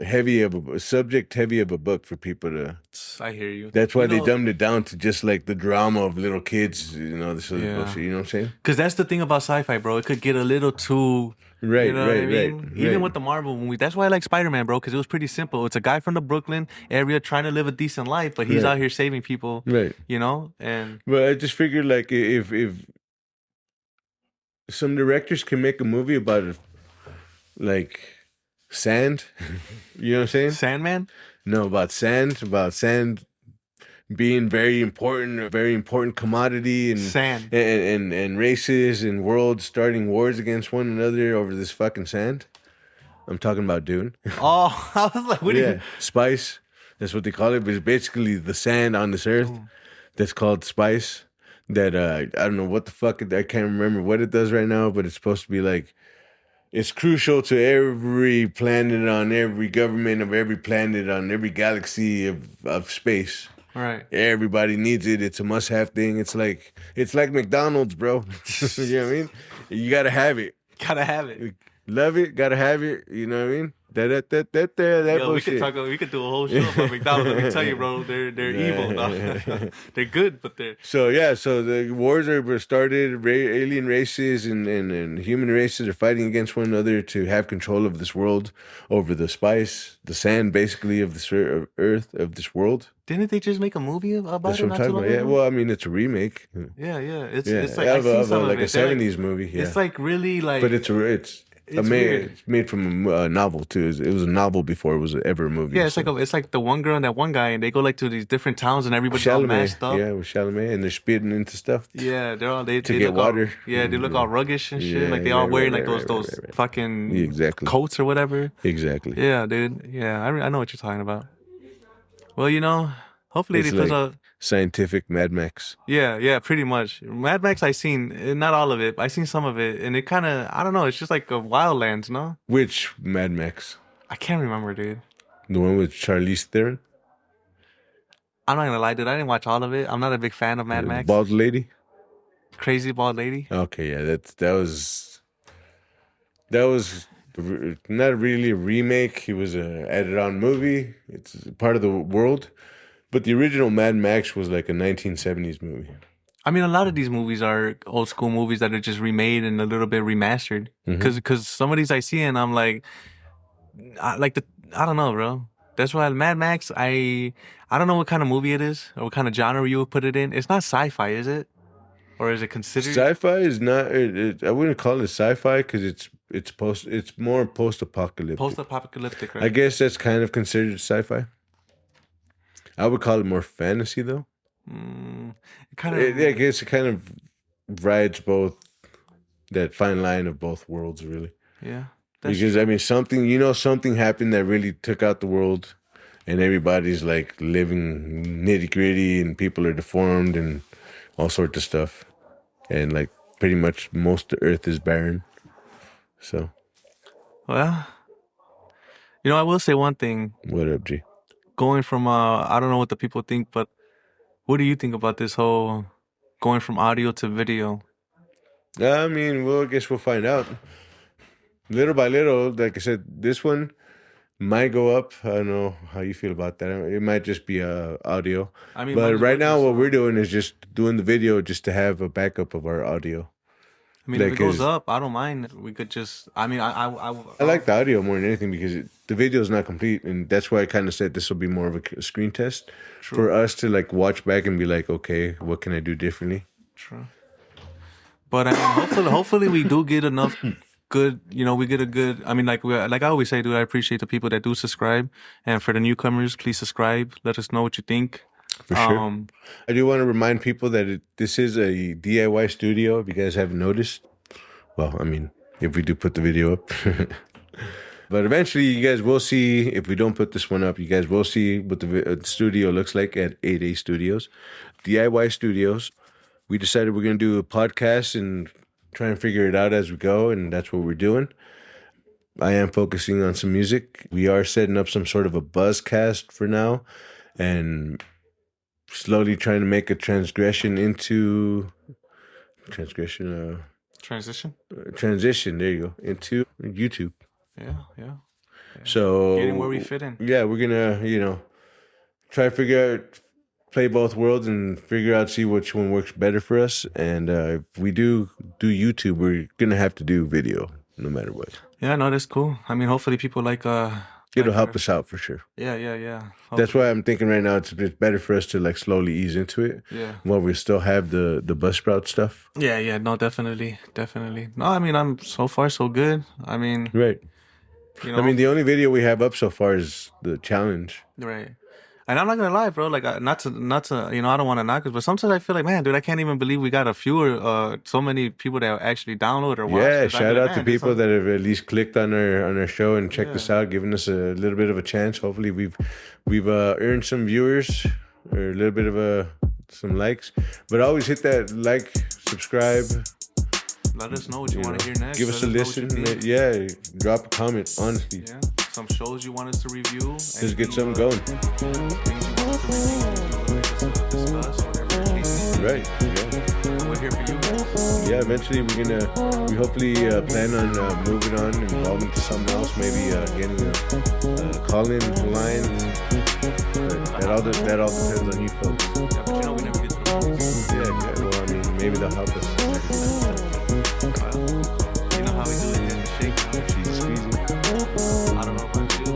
heavy of a book for people to. I hear you. That's why they dumbed it down to just like the drama of little kids, this other bullshit. You know what I'm saying? Because that's the thing about sci-fi, bro. It could get a little too Right, You know what I right, mean? right, Even right. with the Marvel movie, that's why I like Spider-Man, bro, because it was pretty simple. It's a guy from the Brooklyn area trying to live a decent life, but he's Right, out here saving people, right. you know? And But I just figured like if some directors can make a movie about like sand, you know what I'm saying? Sandman? No, about sand being a very important commodity, and Sand. and races and worlds starting wars against one another over this fucking sand. I'm talking about Dune. Oh, I was like, what do you... Yeah, spice. That's what they call it. But it's basically the sand on this earth Mm. that's called spice. That I don't know what the fuck I can't remember what it does right now, but it's supposed to be like it's crucial to every planet on every government of every planet on every galaxy of space. All right. Everybody needs it. It's a must-have thing. It's like McDonald's, bro. You know what I mean? You gotta have it. Gotta have it. Love it. Gotta have it. You know what I mean? That Yo, bullshit. we could do a whole show about McDonald's. Let me tell you, bro, they're evil. Dog. They're good, but they're... So yeah, so the wars were started. Alien races and human races are fighting against one another to have control of this world over the spice, the sand, basically of this earth of this world. Didn't they just make a movie about That's it what I'm not talking too long about. Yeah, ago? well, I mean, it's a remake. Yeah, yeah. It's Yeah, it's like I seen some like of it. a '70s movie. Yeah, It's like really like... but it's It's weird. it's made from a novel too. It was a novel before it was ever a movie. Yeah, it's so. it's like the one girl and that one guy, and they go like to these different towns, and everybody's all masked up. Yeah, with Chalamet, and they're spitting into stuff. Yeah, they're all they To they get look all, water. yeah, they look all ruggish and shit. Yeah, Like they all right, wearing right, like right, those right, right. fucking Yeah, exactly. coats or whatever. Exactly. Yeah, dude. Yeah, I know what you're talking about. Well, you know, hopefully It's they put like out. scientific Mad Max. Yeah, pretty much. Mad Max, I seen not all of it. I seen some of it, and it kind of I don't know. It's just like a Wildlands, no? Which Mad Max? I can't remember, dude. The one with Charlize Theron? I'm not gonna lie, dude. I didn't watch all of it. I'm not a big fan of Mad The Max. bald lady? Crazy bald lady. Okay, yeah, that was not really a remake. It was a added on movie. It's part of the world. But the original Mad Max was like a 1970s movie. I mean, a lot of these movies are old school movies that are just remade and a little bit remastered. Because some of these I see and I'm like, I don't know, bro. That's why Mad Max, I don't know what kind of movie it is or what kind of genre you would put it in. It's not sci-fi, is it? Or is it considered? Sci-fi is not. I wouldn't call it sci-fi because it's more post-apocalyptic. Post-apocalyptic, right? I guess that's kind of considered sci-fi. I would call it more fantasy though. Kind of. I guess it kind of rides both that fine line of both worlds, really. Yeah. Because I mean, something happened that really took out the world, and everybody's like living nitty gritty, and people are deformed and all sorts of stuff, and like pretty much most of the Earth is barren. So, Well, you know, I will say one thing. what up, G? Going from I don't know what the people think, but what do you think about this whole going from audio to video? I mean, well, I guess we'll find out. Little by little, like I said, this one might go up. I don't know how you feel about that. It might just be audio. I mean, but mine's right now, working, what so- we're doing is just doing the video just to have a backup of our audio. I mean, if like, it goes is- up, I don't mind. We could just. I mean, I like the audio more than anything because the video is not complete, and that's why I kind of said this will be more of a screen test for us to like watch back and be like, okay, what can I do differently? True. But I mean, hopefully we do get enough good. You know, we get a good. I mean, like I always say, dude. I appreciate the people that do subscribe, and for the newcomers, please subscribe. Let us know what you think. For sure. I do want to remind people that this is a DIY studio. If you guys haven't noticed, well, I mean, if we do put the video up. But eventually, you guys will see, if we don't put this one up, you guys will see what the studio looks like at 8A Studios. DIY Studios. We decided we're going to do a podcast and try and figure it out as we go, and that's what we're doing. I am focusing on some music. We are setting up some sort of a buzzcast for now, and slowly trying to make a transition, there you go, into YouTube. Yeah. So Getting where we fit in. Yeah, we're gonna, try to figure out, play both worlds and figure out, see which one works better for us. And if we do YouTube, we're gonna have to do video. no matter what. Yeah, no, that's cool. I mean, hopefully people like It'll help us out for sure. Yeah. That's why I'm thinking right now it's better for us to like slowly ease into it. Yeah. While we still have the Buzzsprout stuff. Yeah. No, definitely. No, I mean, I'm so far so good. I mean, right. You know, I mean, the only video we have up so far is the challenge. Right. And I'm not gonna lie, bro. Like, not to, you know, I don't want to knock it, but sometimes I feel like, man, dude, I can't even believe we got so many people that actually download or watch. Yeah, shout out to people that have at least clicked on our show and checked us out, giving us a little bit of a chance. Hopefully, we've earned some viewers or a little bit of some likes. But always hit that like, subscribe. Let us know what you want to hear next. Give us a listen. Yeah, drop a comment. Honestly. Yeah. Some shows you want us to review. Let's get something going. Things you want us to review, discuss, whatever the case. Right. Yeah. We're here for you guys. Yeah. Eventually, we hopefully plan on moving on, evolving to something else. Maybe getting a call-in line. But that all depends on you folks. Yeah, but you know we never get to the point. Yeah. Well, I mean, maybe they'll help us. You know how we do it in the shake now. She's squeezing. I don't know about you.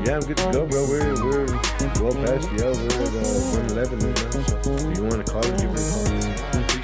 Yeah, I'm good to go, bro. We're well past the hour. We're at 1:11 right now. So if you want to call it, give me a call.